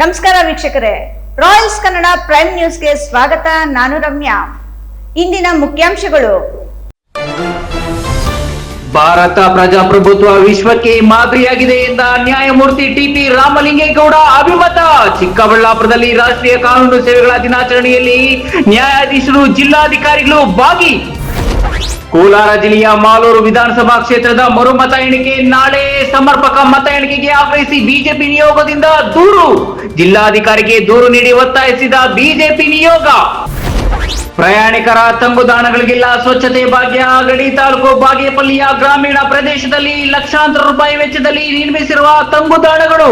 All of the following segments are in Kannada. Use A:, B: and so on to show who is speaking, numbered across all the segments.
A: ನಮಸ್ಕಾರ ವೀಕ್ಷಕರೇ, ರಾಯಲ್ಸ್ ಕನ್ನಡ ಪ್ರೈಮ್ ನ್ಯೂಸ್ಗೆ ಸ್ವಾಗತ. ನಾನು ರಮ್ಯಾ. ಇಂದಿನ ಮುಖ್ಯಾಂಶಗಳು.
B: ಭಾರತ ಪ್ರಜಾಪ್ರಭುತ್ವ ವಿಶ್ವಕ್ಕೆ ಮಾದರಿಯಾಗಿದೆ ಎಂದ ನ್ಯಾಯಮೂರ್ತಿ ಟಿಪಿ ರಾಮಲಿಂಗೇಗೌಡ ಅಭಿಮತ. ಚಿಕ್ಕಬಳ್ಳಾಪುರದಲ್ಲಿ ರಾಷ್ಟ್ರೀಯ ಕಾನೂನು ಸೇವೆಗಳ ದಿನಾಚರಣೆಯಲ್ಲಿ ನ್ಯಾಯಾಧೀಶರು, ಜಿಲ್ಲಾಧಿಕಾರಿಗಳು ಭಾಗಿ. ಕೋಲಾರ ಜಿಲ್ಲೆಯ ಮಾಲೂರು ವಿಧಾನಸಭಾ ಕ್ಷೇತ್ರದ ಮರು ಮತ ಎಣಿಕೆ ನಾಳೆ. ಸಮರ್ಪಕ ಮತ ಎಣಿಕೆಗೆ ಆಗ್ರಹಿಸಿ ಬಿಜೆಪಿ ನಿಯೋಗದಿಂದ ದೂರು. ಜಿಲ್ಲಾಧಿಕಾರಿಗೆ ದೂರು ನೀಡಿ ಒತ್ತಾಯಿಸಿದ ಬಿಜೆಪಿ ನಿಯೋಗ. ಪ್ರಯಾಣಿಕರ ತಂಗುದಾಣಗಳಿಗೆಲ್ಲ ಸ್ವಚ್ಛತೆ ಭಾಗ್ಯ. ಗಡಿ ತಾಲೂಕು ಬಾಗೇಪಲ್ಲಿಯ ಗ್ರಾಮೀಣ ಪ್ರದೇಶದಲ್ಲಿ ಲಕ್ಷಾಂತರ ರೂಪಾಯಿ ವೆಚ್ಚದಲ್ಲಿ ನಿರ್ಮಿಸಿರುವ ತಂಗುದಾಣಗಳು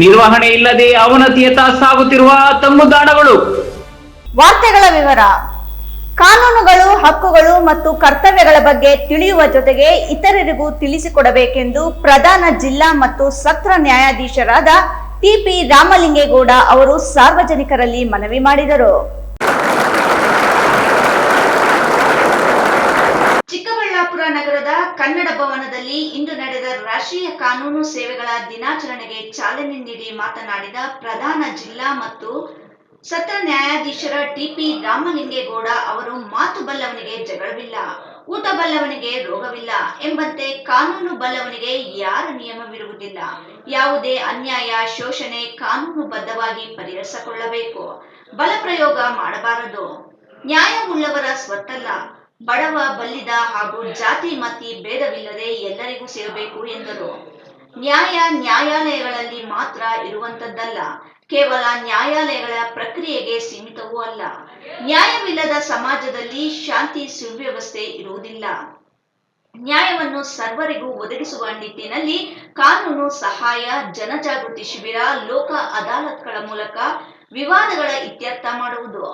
B: ನಿರ್ವಹಣೆ ಇಲ್ಲದೆ ಅವನತಿಯತ್ತ ಸಾಗುತ್ತಿರುವ ತಂಗುದಾಣಗಳು.
A: ವಾರ್ತೆಗಳ ವಿವರ. ಕಾನೂನುಗಳು, ಹಕ್ಕುಗಳು ಮತ್ತು ಕರ್ತವ್ಯಗಳ ಬಗ್ಗೆ ತಿಳಿಯುವ ಜೊತೆಗೆ ಇತರರಿಗೂ ತಿಳಿಸಿಕೊಡಬೇಕೆಂದು ಪ್ರಧಾನ ಜಿಲ್ಲಾ ಮತ್ತು ಸತ್ರ ನ್ಯಾಯಾಧೀಶರಾದ ಟಿಪಿ ರಾಮಲಿಂಗೇಗೌಡ ಅವರು ಸಾರ್ವಜನಿಕರಲ್ಲಿ ಮನವಿ ಮಾಡಿದರು. ಚಿಕ್ಕಬಳ್ಳಾಪುರ ನಗರದ ಕನ್ನಡ ಭವನದಲ್ಲಿ ಇಂದು ನಡೆದ ರಾಷ್ಟ್ರೀಯ ಕಾನೂನು ಸೇವೆಗಳ ದಿನಾಚರಣೆಗೆ ಚಾಲನೆ ನೀಡಿ ಮಾತನಾಡಿದ ಪ್ರಧಾನ ಜಿಲ್ಲಾ ಮತ್ತು ಸತ್ರ ನ್ಯಾಯಾಧೀಶರ ಟಿಪಿ ರಾಮಲಿಂಗೇಗೌಡ ಅವರು, ಮಾತು ಬಲ್ಲವನಿಗೆ ಜಗಳವಿಲ್ಲ, ಊಟ ಬಲ್ಲವನಿಗೆ ರೋಗವಿಲ್ಲ ಎಂಬಂತೆ ಕಾನೂನು ಬಲ್ಲವನಿಗೆ ಯಾರ ನಿಯಮವಿರುವುದಿಲ್ಲ. ಯಾವುದೇ ಅನ್ಯಾಯ, ಶೋಷಣೆ ಕಾನೂನುಬದ್ಧವಾಗಿ ಪರಿಹರಿಸಿಕೊಳ್ಳಬೇಕು. ಬಲಪ್ರಯೋಗ ಮಾಡಬಾರದು. ನ್ಯಾಯವುಳ್ಳವರ ಸ್ವತ್ತಲ್ಲ, ಬಡವ, ಬಲ್ಲಿದ ಹಾಗೂ ಜಾತಿ ಮತಿ ಭೇದವಿಲ್ಲದೆ ಎಲ್ಲರಿಗೂ ಸಿಗಬೇಕು ಎಂದರು. ನ್ಯಾಯ ನ್ಯಾಯಾಲಯಗಳಲ್ಲಿ ಮಾತ್ರ ಇರುವಂತದ್ದಲ್ಲ, ಕೇವಲ ನ್ಯಾಯಾಲಯಗಳ ಪ್ರಕ್ರಿಯೆಗೆ ಸೀಮಿತವೂ ಅಲ್ಲ. ನ್ಯಾಯವಿಲ್ಲದ ಸಮಾಜದಲ್ಲಿ ಶಾಂತಿ ಸುವ್ಯವಸ್ಥೆ ಇರುವುದಿಲ್ಲ. ನ್ಯಾಯವನ್ನು ಸರ್ವರಿಗೂ ಒದಗಿಸುವ ನಿಟ್ಟಿನಲ್ಲಿ ಕಾನೂನು ಸಹಾಯ, ಜನಜಾಗೃತಿ ಶಿಬಿರ, ಲೋಕ ಅದಾಲತ್ಗಳ ಮೂಲಕ ವಿವಾದಗಳ ಇತ್ಯರ್ಥ ಮಾಡುವುದು.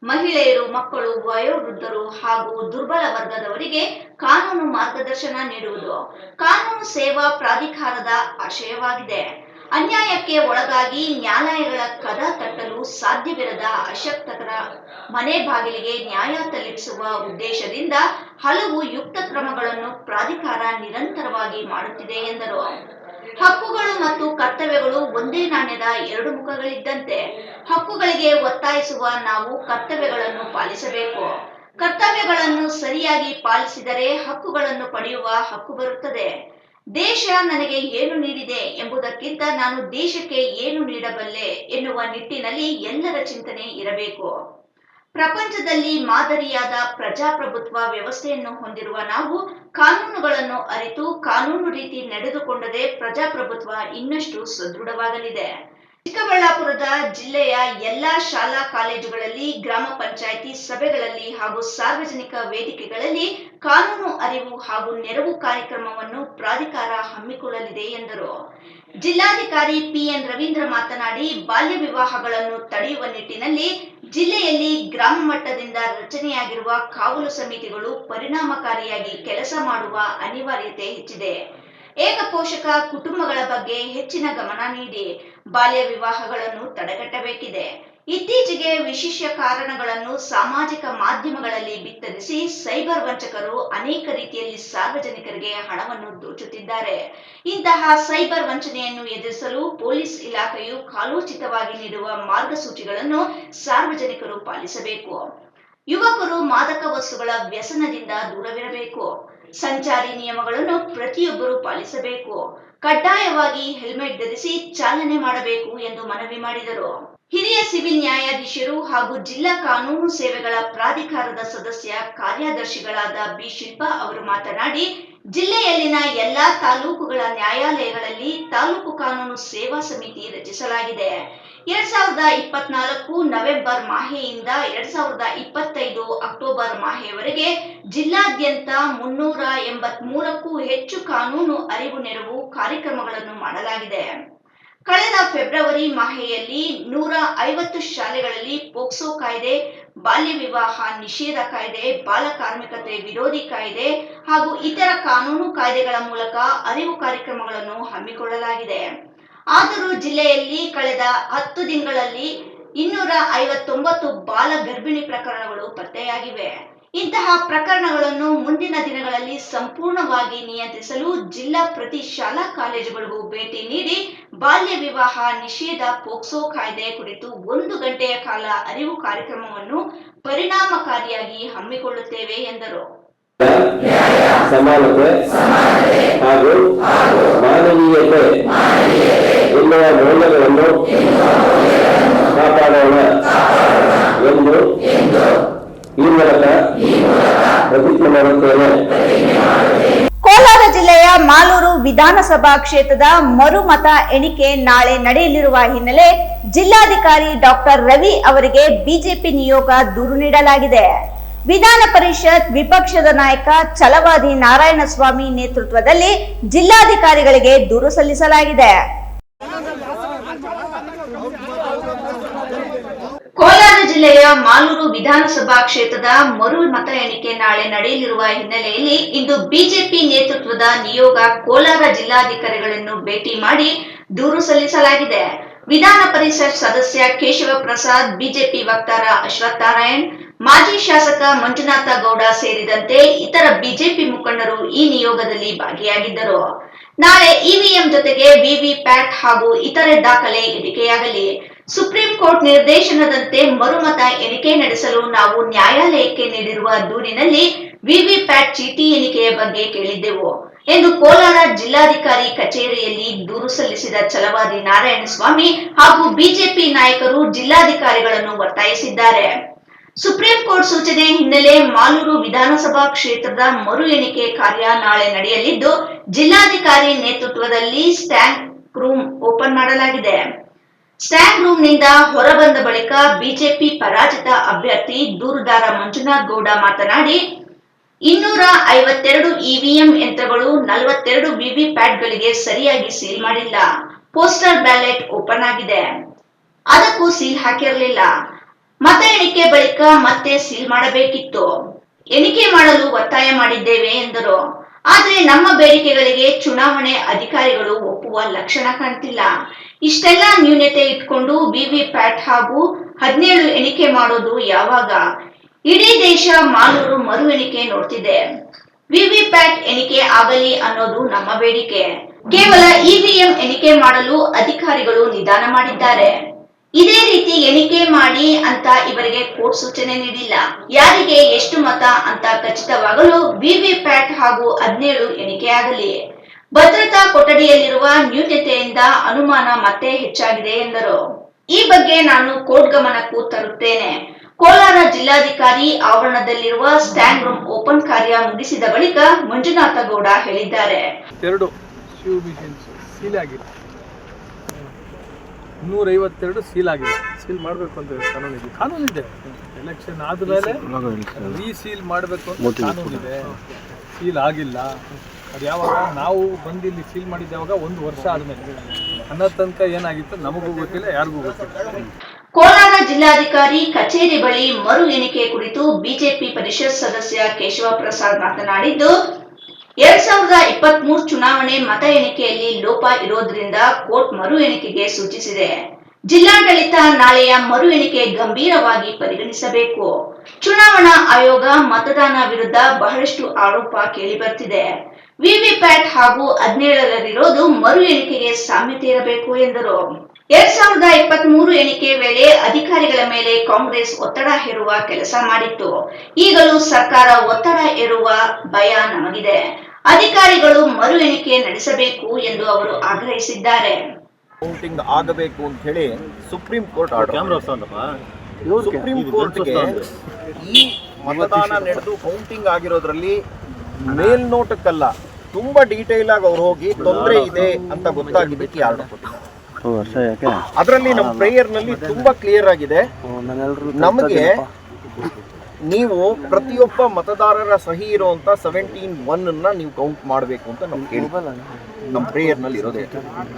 A: ಮಹಿಳೆಯರು, ಮಕ್ಕಳು, ವಯೋವೃದ್ಧರು ಹಾಗೂ ದುರ್ಬಲ ವರ್ಗದವರಿಗೆ ಕಾನೂನು ಮಾರ್ಗದರ್ಶನ ನೀಡುವುದು ಕಾನೂನು ಸೇವಾ ಪ್ರಾಧಿಕಾರದ ಆಶಯವಾಗಿದೆ. ಅನ್ಯಾಯಕ್ಕೆ ಒಳಗಾಗಿ ನ್ಯಾಯಾಲಯಗಳ ಕದ ತಟ್ಟಲು ಸಾಧ್ಯವಿರದ ಅಶಕ್ತರ ಮನೆ ಬಾಗಿಲಿಗೆ ನ್ಯಾಯ ತಲುಪಿಸುವ ಉದ್ದೇಶದಿಂದ ಹಲವು ಯುಕ್ತ ಕ್ರಮಗಳನ್ನು ಪ್ರಾಧಿಕಾರ ನಿರಂತರವಾಗಿ ಮಾಡುತ್ತಿದೆ ಎಂದರು. ಹಕ್ಕುಗಳು ಮತ್ತು ಕರ್ತವ್ಯಗಳು ಒಂದೇ ನಾಣ್ಯದ ಎರಡು ಮುಖಗಳಿದ್ದಂತೆ. ಹಕ್ಕುಗಳಿಗೆ ಒತ್ತಾಯಿಸುವ ನಾವು ಕರ್ತವ್ಯಗಳನ್ನು ಪಾಲಿಸಬೇಕು. ಕರ್ತವ್ಯಗಳನ್ನು ಸರಿಯಾಗಿ ಪಾಲಿಸಿದರೆ ಹಕ್ಕುಗಳನ್ನು ಪಡೆಯುವ ಹಕ್ಕು ಬರುತ್ತದೆ. ದೇಶ ನನಗೆ ಏನು ನೀಡಿದೆ ಎಂಬುದಕ್ಕಿಂತ ನಾನು ದೇಶಕ್ಕೆ ಏನು ನೀಡಬಲ್ಲೆ ಎನ್ನುವ ನಿಟ್ಟಿನಲ್ಲಿ ಎಲ್ಲರ ಚಿಂತನೆ ಇರಬೇಕು. ಪ್ರಪಂಚದಲ್ಲಿ ಮಾದರಿಯಾದ ಪ್ರಜಾಪ್ರಭುತ್ವ ವ್ಯವಸ್ಥೆಯನ್ನು ಹೊಂದಿರುವ ನಾವು ಕಾನೂನುಗಳನ್ನು ಅರಿತು ಕಾನೂನು ರೀತಿ ನಡೆದುಕೊಂಡರೆ ಪ್ರಜಾಪ್ರಭುತ್ವ ಇನ್ನಷ್ಟು ಸದೃಢವಾಗಲಿದೆ. ಚಿಕ್ಕಬಳ್ಳಾಪುರದ ಜಿಲ್ಲೆಯ ಎಲ್ಲಾ ಶಾಲಾ ಕಾಲೇಜುಗಳಲ್ಲಿ, ಗ್ರಾಮ ಪಂಚಾಯಿತಿ ಸಭೆಗಳಲ್ಲಿ ಹಾಗೂ ಸಾರ್ವಜನಿಕ ವೇದಿಕೆಗಳಲ್ಲಿ ಕಾನೂನು ಅರಿವು ಹಾಗೂ ನೆರವು ಕಾರ್ಯಕ್ರಮವನ್ನು ಪ್ರಾಧಿಕಾರ ಹಮ್ಮಿಕೊಳ್ಳಲಿದೆ ಎಂದರು. ಜಿಲ್ಲಾಧಿಕಾರಿ ಪಿಎನ್ ರವೀಂದ್ರ ಮಾತನಾಡಿ, ಬಾಲ್ಯ ವಿವಾಹಗಳನ್ನು ತಡೆಯುವ ನಿಟ್ಟಿನಲ್ಲಿ ಜಿಲ್ಲೆಯಲ್ಲಿ ಗ್ರಾಮ ಮಟ್ಟದಿಂದ ರಚನೆಯಾಗಿರುವ ಕಾವಲು ಸಮಿತಿಗಳು ಪರಿಣಾಮಕಾರಿಯಾಗಿ ಕೆಲಸ ಮಾಡುವ ಅನಿವಾರ್ಯತೆ ಹೆಚ್ಚಿದೆ. ಏಕಪೋಷಕ ಕುಟುಂಬಗಳ ಬಗ್ಗೆ ಹೆಚ್ಚಿನ ಗಮನ ನೀಡಿ ಬಾಲ್ಯ ವಿವಾಹಗಳನ್ನು ತಡೆಗಟ್ಟಬೇಕಿದೆ. ಇತ್ತೀಚೆಗೆ ವಿಶೇಷ ಕಾರಣಗಳನ್ನು ಸಾಮಾಜಿಕ ಮಾಧ್ಯಮಗಳಲ್ಲಿ ಬಿತ್ತರಿಸಿ ಸೈಬರ್ ವಂಚಕರು ಅನೇಕ ರೀತಿಯಲ್ಲಿ ಸಾರ್ವಜನಿಕರಿಗೆ ಹಣವನ್ನು ದೋಚುತ್ತಿದ್ದಾರೆ. ಇಂತಹ ಸೈಬರ್ ವಂಚನೆಯನ್ನು ಎದುರಿಸಲು ಪೊಲೀಸ್ ಇಲಾಖೆಯು ಕಾಲೋಚಿತವಾಗಿ ನೀಡುವ ಮಾರ್ಗಸೂಚಿಗಳನ್ನು ಸಾರ್ವಜನಿಕರು ಪಾಲಿಸಬೇಕು. ಯುವಕರು ಮಾದಕ ವಸ್ತುಗಳ ವ್ಯಸನದಿಂದ ದೂರವಿರಬೇಕು. ಸಂಚಾರಿ ನಿಯಮಗಳನ್ನು ಪ್ರತಿಯೊಬ್ಬರು ಪಾಲಿಸಬೇಕು. ಕಡ್ಡಾಯವಾಗಿ ಹೆಲ್ಮೆಟ್ ಧರಿಸಿ ಚಾಲನೆ ಮಾಡಬೇಕು ಎಂದು ಮನವಿ ಮಾಡಿದರು. ಹಿರಿಯ ಸಿವಿಲ್ ನ್ಯಾಯಾಧೀಶರು ಹಾಗೂ ಜಿಲ್ಲಾ ಕಾನೂನು ಸೇವೆಗಳ ಪ್ರಾಧಿಕಾರದ ಸದಸ್ಯ ಕಾರ್ಯದರ್ಶಿಗಳಾದ ಬಿ ಶಿಲ್ಪಾ ಅವರು ಮಾತನಾಡಿ, ಜಿಲ್ಲೆಯಲ್ಲಿನ ಎಲ್ಲಾ ತಾಲೂಕುಗಳ ನ್ಯಾಯಾಲಯಗಳಲ್ಲಿ ತಾಲೂಕು ಕಾನೂನು ಸೇವಾ ಸಮಿತಿ ರಚಿಸಲಾಗಿದೆ. 2024 ನವೆಂಬರ್ ಮಾಹೆಯಿಂದ 2025 ಅಕ್ಟೋಬರ್ ಮಾಹೆವರೆಗೆ ಜಿಲ್ಲಾದ್ಯಂತ 383ಕ್ಕೂ ಹೆಚ್ಚು ಕಾನೂನು ಅರಿವು ನೆರವು ಕಾರ್ಯಕ್ರಮಗಳನ್ನು ಮಾಡಲಾಗಿದೆ. ಕಳೆದ ಫೆಬ್ರವರಿ ಮಾಹೆಯಲ್ಲಿ 150 ಶಾಲೆಗಳಲ್ಲಿ ಪೋಕ್ಸೋ ಕಾಯ್ದೆ, ಬಾಲ್ಯ ವಿವಾಹ ನಿಷೇಧ ಕಾಯ್ದೆ, ಬಾಲ ಕಾರ್ಮಿಕತೆ ವಿರೋಧಿ ಕಾಯ್ದೆ ಹಾಗೂ ಇತರ ಕಾನೂನು ಕಾಯ್ದೆಗಳ ಮೂಲಕ ಅರಿವು ಕಾರ್ಯಕ್ರಮಗಳನ್ನು ಹಮ್ಮಿಕೊಳ್ಳಲಾಗಿದೆ. ಆದರೂ ಜಿಲ್ಲೆಯಲ್ಲಿ ಕಳೆದ 10 ದಿನಗಳಲ್ಲಿ 259 ಬಾಲ ಗರ್ಭಿಣಿ ಪ್ರಕರಣಗಳು ಪತ್ತೆಯಾಗಿವೆ. ಇಂತಹ ಪ್ರಕರಣಗಳನ್ನು ಮುಂದಿನ ದಿನಗಳಲ್ಲಿ ಸಂಪೂರ್ಣವಾಗಿ ನಿಯಂತ್ರಿಸಲು ಜಿಲ್ಲಾ ಪ್ರತಿ ಶಾಲಾ ಕಾಲೇಜುಗಳಿಗೂ ಭೇಟಿ ನೀಡಿ ಬಾಲ್ಯ ವಿವಾಹ ನಿಷೇಧ ಪೋಕ್ಸೋ ಕಾಯ್ದೆ ಕುರಿತು 1 ಗಂಟೆಯ ಕಾಲ ಅರಿವು ಕಾರ್ಯಕ್ರಮವನ್ನು ಪರಿಣಾಮಕಾರಿಯಾಗಿ ಹಮ್ಮಿಕೊಳ್ಳುತ್ತೇವೆ ಎಂದರು.
C: ಸಮಾನತೆ ಹಾಗೂ ಮಾನವೀಯತೆ ಎನ್ನುವ ಮೌಲ್ಯಗಳನ್ನು ಕಾಪಾಡೋಣ ಎಂದು ಈ ಮೂಲಕ ಪ್ರತಿಜ್ಞೆ ಮಾಡುತ್ತೇನೆ.
A: ಕೋಲಾರ ಜಿಲ್ಲೆಯ ಮಾಲೂರು ವಿಧಾನಸಭಾ ಕ್ಷೇತ್ರದ ಮರು ಮತ ಎಣಿಕೆ ನಾಳೆ ನಡೆಯಲಿರುವ ಹಿನ್ನೆಲೆ ಜಿಲ್ಲಾಧಿಕಾರಿ ಡಾಕ್ಟರ್ ರವಿ ಅವರಿಗೆ ಬಿಜೆಪಿ ನಿಯೋಗ ದೂರು ನೀಡಲಾಗಿದೆ. ವಿಧಾನ ಪರಿಷತ್ ವಿಪಕ್ಷದ ನಾಯಕ ಛಲವಾದಿ ನಾರಾಯಣಸ್ವಾಮಿ ನೇತೃತ್ವದಲ್ಲಿ ಜಿಲ್ಲಾಧಿಕಾರಿಗಳಿಗೆ ದೂರು ಸಲ್ಲಿಸಲಾಗಿದೆ. ಕೋಲಾರ ಜಿಲ್ಲೆಯ ಮಾಲೂರು ವಿಧಾನಸಭಾ ಕ್ಷೇತ್ರದ ಮರು ಮತ ಎಣಿಕೆ ನಾಳೆ ನಡೆಯಲಿರುವ ಹಿನ್ನೆಲೆಯಲ್ಲಿ ಇಂದು ಬಿಜೆಪಿ ನೇತೃತ್ವದ ನಿಯೋಗ ಕೋಲಾರ ಜಿಲ್ಲಾಧಿಕಾರಿಗಳನ್ನು ಭೇಟಿ ಮಾಡಿ ದೂರು ಸಲ್ಲಿಸಲಾಗಿದೆ. ವಿಧಾನ ಪರಿಷತ್ ಸದಸ್ಯ ಕೇಶವ ಪ್ರಸಾದ್, ಬಿಜೆಪಿ ವಕ್ತಾರ ಅಶ್ವಥ್ ನಾರಾಯಣ್, ಮಾಜಿ ಶಾಸಕ ಮಂಜುನಾಥ ಗೌಡ ಸೇರಿದಂತೆ ಇತರ ಬಿಜೆಪಿ ಮುಖಂಡರು ಈ ನಿಯೋಗದಲ್ಲಿ ಭಾಗಿಯಾಗಿದ್ದರು. ನಾಳೆ ಇವಿಎಂ ಜೊತೆಗೆ ವಿವಿಪ್ಯಾಟ್ ಹಾಗೂ ಇತರೆ ದಾಖಲೆ ಎಣಿಕೆಯಾಗಲಿ. ಸುಪ್ರೀಂ ಕೋರ್ಟ್ ನಿರ್ದೇಶನದಂತೆ ಮರುಮತ ಎಣಿಕೆ ನಡೆಸಲು ನಾವು ನ್ಯಾಯಾಲಯಕ್ಕೆ ನೀಡಿರುವ ದೂರಿನಲ್ಲಿ ವಿವಿಪ್ಯಾಟ್ ಚೀಟಿ ಎಣಿಕೆಯ ಬಗ್ಗೆ ಕೇಳಿದ್ದೆವು ಎಂದು ಕೋಲಾರ ಜಿಲ್ಲಾಧಿಕಾರಿ ಕಚೇರಿಯಲ್ಲಿ ದೂರು ಸಲ್ಲಿಸಿದ ಛಲವಾದಿ ನಾರಾಯಣಸ್ವಾಮಿ ಹಾಗೂ ಬಿಜೆಪಿ ನಾಯಕರು ಜಿಲ್ಲಾಧಿಕಾರಿಗಳನ್ನು ಒತ್ತಾಯಿಸಿದ್ದಾರೆ. ಸುಪ್ರೀಂ ಕೋರ್ಟ್ ಸೂಚನೆ ಹಿನ್ನೆಲೆ ಮಾಲೂರು ವಿಧಾನಸಭಾ ಕ್ಷೇತ್ರದ ಮರು ಎಣಿಕೆ ಕಾರ್ಯ ನಾಳೆ ನಡೆಯಲಿದ್ದು, ಜಿಲ್ಲಾಧಿಕಾರಿ ನೇತೃತ್ವದಲ್ಲಿ ಸ್ಟ್ರಾಂಗ್ ರೂಮ್ ಓಪನ್ ಮಾಡಲಾಗಿದೆ. ಸ್ಟ್ರಾಂಗ್ ರೂಮ್ನಿಂದ ಹೊರಬಂದ ಬಳಿಕ ಬಿಜೆಪಿ ಪರಾಜಿತ ಅಭ್ಯರ್ಥಿ ದೂರುದಾರ ಮಂಜುನಾಥ್ ಗೌಡ ಮಾತನಾಡಿ, 252 ಇವಿಎಂ ಯಂತ್ರಗಳು 42 ವಿವಿಪ್ಯಾಟ್ಗಳಿಗೆ ಸರಿಯಾಗಿ ಸೀಲ್ ಮಾಡಿಲ್ಲ. ಪೋಸ್ಟಲ್ ಬ್ಯಾಲೆಟ್ ಓಪನ್ ಆಗಿದೆ, ಅದಕ್ಕೂ ಸೀಲ್ ಹಾಕಿರಲಿಲ್ಲ. ಮತ ಎಣಿಕೆ ಬಳಿಕ ಮತ್ತೆ ಸೀಲ್ ಮಾಡಬೇಕಿತ್ತು. ಎಣಿಕೆ ಮಾಡಲು ಒತ್ತಾಯ ಮಾಡಿದ್ದೇವೆ ಎಂದರು. ಆದರೆ ನಮ್ಮ ಬೇಡಿಕೆಗಳಿಗೆ ಚುನಾವಣೆ ಅಧಿಕಾರಿಗಳು ಒಪ್ಪುವ ಲಕ್ಷಣ ಕಾಣ್ತಿಲ್ಲ. ಇಷ್ಟೆಲ್ಲ ನ್ಯೂನತೆ ಇಟ್ಕೊಂಡು ವಿವಿಪ್ಯಾಟ್ ಹಾಗೂ 17 ಎಣಿಕೆ ಮಾಡೋದು ಯಾವಾಗ? ಇಡೀ ದೇಶ ಮಾಲೂರು ಮರು ಎಣಿಕೆ ನೋಡ್ತಿದೆ. ವಿವಿಪ್ಯಾಟ್ ಎಣಿಕೆ ಆಗಲಿ ಅನ್ನೋದು ನಮ್ಮ ಬೇಡಿಕೆ. ಕೇವಲ ಇವಿಎಂ ಎಣಿಕೆ ಮಾಡಲು ಅಧಿಕಾರಿಗಳು ನಿಧಾನ ಮಾಡಿದ್ದಾರೆ. ಇದೇ ರೀತಿ ಎಣಿಕೆ ಮಾಡಿ ಅಂತ ಇವರಿಗೆ ಕೋರ್ಟ್ ಸೂಚನೆ ನೀಡಿಲ್ಲ. ಯಾರಿಗೆ ಎಷ್ಟು ಮತ ಅಂತ ಖಚಿತವಾಗಲು ವಿವಿಪ್ಯಾಟ್ ಹಾಗೂ 17 ಎಣಿಕೆಯಾಗಲಿ. ಭದ್ರತಾ ಕೊಠಡಿಯಲ್ಲಿರುವ ನ್ಯೂನತೆಯಿಂದ ಅನುಮಾನ ಮತ್ತೆ ಹೆಚ್ಚಾಗಿದೆ ಎಂದರು. ಈ ಬಗ್ಗೆ ನಾನು ಕೋರ್ಟ್ ಗಮನಕ್ಕೂ ತರುತ್ತೇನೆ. ಕೋಲಾರ ಜಿಲ್ಲಾಧಿಕಾರಿ ಆವರಣದಲ್ಲಿರುವ ಸ್ಟ್ರಾಂಗ್ ರೂಮ್ ಓಪನ್ ಕಾರ್ಯ ಮುಗಿಸಿದ ಬಳಿಕ ಮಂಜುನಾಥ ಗೌಡ ಹೇಳಿದ್ದಾರೆ.
D: 2 ಶಿವ್ ಮಿಷನ್ಸ್ ಸೀಲ್ ಆಗಿಲ್ಲ, 152 ಸೀಲ್ ಆಗಿಲ್ಲ. ಸೀಲ್ ಮಾಡಬೇಕು ಅಂತ ಕಾನೂನಿದೆ. ಎಲೆಕ್ಷನ್ ಆದಮೇಲೆ ರೀಸೀಲ್ ಮಾಡಬೇಕು ಅಂತ ಕಾನೂನಿದೆ. ಸೀಲ್ ಆಗಿಲ್ಲ. ಅದು ಯಾವಾಗ ನಾವು ಬಂದು ಇಲ್ಲಿ ಸೀಲ್ ಮಾಡಿದ್ದೆ ಯಾವಾಗ 1 ವರ್ಷ ಆದಮೇಲೆ. ಅನ್ನೋ ತನಕ ಏನಾಗಿತ್ತು ನಮಗೂ ಗೊತ್ತಿಲ್ಲ, ಯಾರಿಗೂ ಗೊತ್ತಿಲ್ಲ.
A: ಕೋಲಾರ ಜಿಲ್ಲಾಧಿಕಾರಿ ಕಚೇರಿ ಬಳಿ ಮರು ಎಣಿಕೆ ಕುರಿತು ಬಿಜೆಪಿ ಪರಿಷತ್ ಸದಸ್ಯ ಕೇಶವ ಪ್ರಸಾದ್ ಮಾತನಾಡಿದ್ದು, 2023 ಚುನಾವಣೆ ಮತ ಎಣಿಕೆಯಲ್ಲಿ ಲೋಪ ಇರೋದ್ರಿಂದ ಕೋರ್ಟ್ ಮರು ಎಣಿಕೆಗೆ ಸೂಚಿಸಿದೆ. ಜಿಲ್ಲಾಡಳಿತ ನಾಳೆಯ ಮರು ಎಣಿಕೆ ಗಂಭೀರವಾಗಿ ಪರಿಗಣಿಸಬೇಕು. ಚುನಾವಣಾ ಆಯೋಗ ಮತದಾನ ವಿರುದ್ಧ ಬಹಳಷ್ಟು ಆರೋಪ ಕೇಳಿಬರ್ತಿದೆ. ವಿವಿಪ್ಯಾಟ್ ಹಾಗೂ 17ರಲ್ಲಿರೋದು ಮರು ಎಣಿಕೆಗೆ ಸಾಮ್ಯತೆ ಇರಬೇಕು ಎಂದರು. 2023 ಎಣಿಕೆ ವೇಳೆ ಅಧಿಕಾರಿಗಳ ಮೇಲೆ ಕಾಂಗ್ರೆಸ್ ಒತ್ತಡ ಹೇರುವ ಕೆಲಸ ಮಾಡಿತ್ತು. ಈಗಲೂ ಸರ್ಕಾರ ಒತ್ತಡ ಹೇರುವ ಭಯ ನಮಗಿದೆ. ಅಧಿಕಾರಿಗಳು ಮರು ಎಣಿಕೆ ನಡೆಸಬೇಕು ಎಂದು ಅವರು ಆಗ್ರಹಿಸಿದ್ದಾರೆ.
E: ಕೌಂಟಿಂಗ್ ಆಗಬೇಕು ಅಂತ ಹೇಳಿ ಸುಪ್ರೀಂ ಕೋರ್ಟ್ ಆರ್ಡರ್. ಸುಪ್ರೀಂ ಕೋರ್ಟ್ಗೆ ಈ ಮತದಾನ ನಡೆದು ಕೌಂಟಿಂಗ್ ಆಗಿರೋದ್ರಲ್ಲಿ ಮೇಲ್ನೋಟಕ್ಕಲ್ಲ, ತುಂಬಾ ಡೀಟೇಲ್ ಆಗಿ ಅವ್ರು ಹೋಗಿ ತೊಂದರೆ ಇದೆ ಅಂತ ಗೊತ್ತಾಗಿದ್ದಕ್ಕೆ ಯಾರು ಅದರಲ್ಲಿ ನಮ್ಮ ಪ್ರೇಯರ್ ನಲ್ಲಿ ತುಂಬಾ ಕ್ಲಿಯರ್ ಆಗಿದೆ. ನಮಗೆ ನೀವು ಪ್ರತಿಯೊಬ್ಬ ಮತದಾರರ ಸಹಿ ಇರುವಂತ 17(1) ನೀವು ಕೌಂಟ್ ಮಾಡಬೇಕು ಅಂತ ನಮ್ಮ ಪ್ರೇಯರ್ ನಲ್ಲಿ ಇರೋದೇ.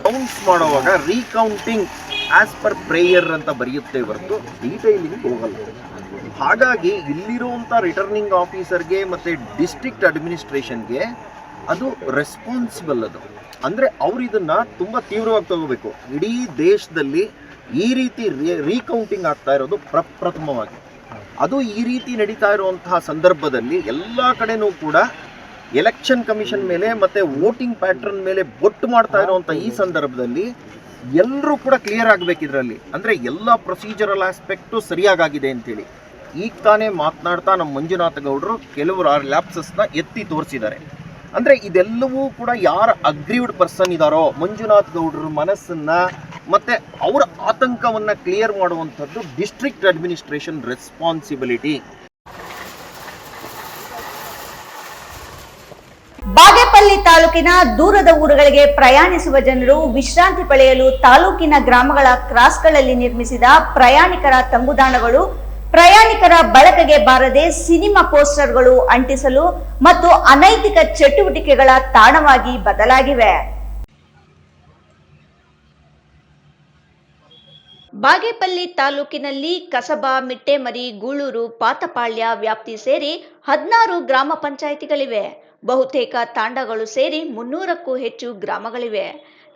E: ಕೌಂಟ್ ಮಾಡುವಾಗ ರೀಕೌಂಟಿಂಗ್ ಆಸ್ ಪರ್ ಪ್ರೇಯರ್ ಅಂತ ಬರೆಯುತ್ತೆ ಹೊರತು ಡೀಟೈಲಿಂಗ್ ಹೋಗಲ್ಲ. ಹಾಗಾಗಿ ಇಲ್ಲಿರುವಂತ ರಿಟರ್ನಿಂಗ್ ಆಫೀಸರ್ಗೆ ಮತ್ತೆ ಡಿಸ್ಟ್ರಿಕ್ಟ್ ಅಡ್ಮಿನಿಸ್ಟ್ರೇಷನ್ಗೆ ಅದು ರೆಸ್ಪಾನ್ಸಿಬಲ್. ಅದು ಅಂದ್ರೆ ಅವ್ರು ಇದನ್ನ ತುಂಬಾ ತೀವ್ರವಾಗಿ ತಗೋಬೇಕು. ಇಡೀ ದೇಶದಲ್ಲಿ ಈ ರೀತಿ ರೀಕೌಂಟಿಂಗ್ ಆಗ್ತಾ ಇರೋದು ಪ್ರಪ್ರಥಮವಾಗಿ. ಅದು ಈ ರೀತಿ ನಡೀತಾ ಇರುವಂತಹ ಸಂದರ್ಭದಲ್ಲಿ ಎಲ್ಲ ಕಡೆನೂ ಕೂಡ ಎಲೆಕ್ಷನ್ ಕಮಿಷನ್ ಮೇಲೆ ಮತ್ತು ವೋಟಿಂಗ್ ಪ್ಯಾಟ್ರನ್ ಮೇಲೆ ಬೊಟ್ಟು ಮಾಡ್ತಾ ಇರುವಂಥ ಈ ಸಂದರ್ಭದಲ್ಲಿ ಎಲ್ಲರೂ ಕೂಡ ಕ್ಲಿಯರ್ ಆಗಬೇಕು ಇದರಲ್ಲಿ. ಅಂದರೆ ಎಲ್ಲ ಪ್ರೊಸೀಜರಲ್ ಆಸ್ಪೆಕ್ಟು ಸರಿಯಾಗಿದೆ ಅಂತೇಳಿ ಈಗ ತಾನೇ ಮಾತನಾಡ್ತಾ ನಮ್ಮ ಮಂಜುನಾಥ ಗೌಡರು ಕೆಲವರು ಲ್ಯಾಪ್ಸಸ್ನ ಎತ್ತಿ ತೋರಿಸಿದ್ದಾರೆ. ಅಂದರೆ ಇದೆಲ್ಲವೂ ಕೂಡ ಯಾರ ಅಗ್ರೀವ್ಡ್ ಪರ್ಸನ್ ಇದ್ದಾರೋ ಮಂಜುನಾಥ್ ಗೌಡರ ಮನಸ್ಸನ್ನು ಮತ್ತು ಅವರ ಆತಂಕವನ್ನು ಕ್ಲಿಯರ್ ಮಾಡುವಂಥದ್ದು ಡಿಸ್ಟ್ರಿಕ್ಟ್ ಅಡ್ಮಿನಿಸ್ಟ್ರೇಷನ್ ರೆಸ್ಪಾನ್ಸಿಬಿಲಿಟಿ.
F: ಬಾಗೇಪಲ್ಲಿ ತಾಲೂಕಿನ ದೂರದ ಊರುಗಳಿಗೆ ಪ್ರಯಾಣಿಸುವ ಜನರು ವಿಶ್ರಾಂತಿ ಪಡೆಯಲು ತಾಲೂಕಿನ ಗ್ರಾಮಗಳ ಕ್ರಾಸ್ಗಳಲ್ಲಿ ನಿರ್ಮಿಸಿದ ಪ್ರಯಾಣಿಕರ ತಂಗುದಾಣಗಳು ಪ್ರಯಾಣಿಕರ ಬಳಕೆಗೆ ಬಾರದೆ ಸಿನಿಮಾ ಪೋಸ್ಟರ್ಗಳು ಅಂಟಿಸಲು ಮತ್ತು ಅನೈತಿಕ ಚಟುವಟಿಕೆಗಳ ತಾಣವಾಗಿ ಬದಲಾಗಿವೆ. ಬಾಗೇಪಲ್ಲಿ ತಾಲೂಕಿನಲ್ಲಿ ಕಸಬಾ, ಮಿಟ್ಟೆಮರಿ, ಗೂಳೂರು, ಪಾತಪಾಳ್ಯ ವ್ಯಾಪ್ತಿ ಸೇರಿ 16 ಗ್ರಾಮ ಪಂಚಾಯಿತಿಗಳಿವೆ. ಬಹುತೇಕ ತಾಂಡಗಳು ಸೇರಿ 300ಕ್ಕೂ ಹೆಚ್ಚು ಗ್ರಾಮಗಳಿವೆ.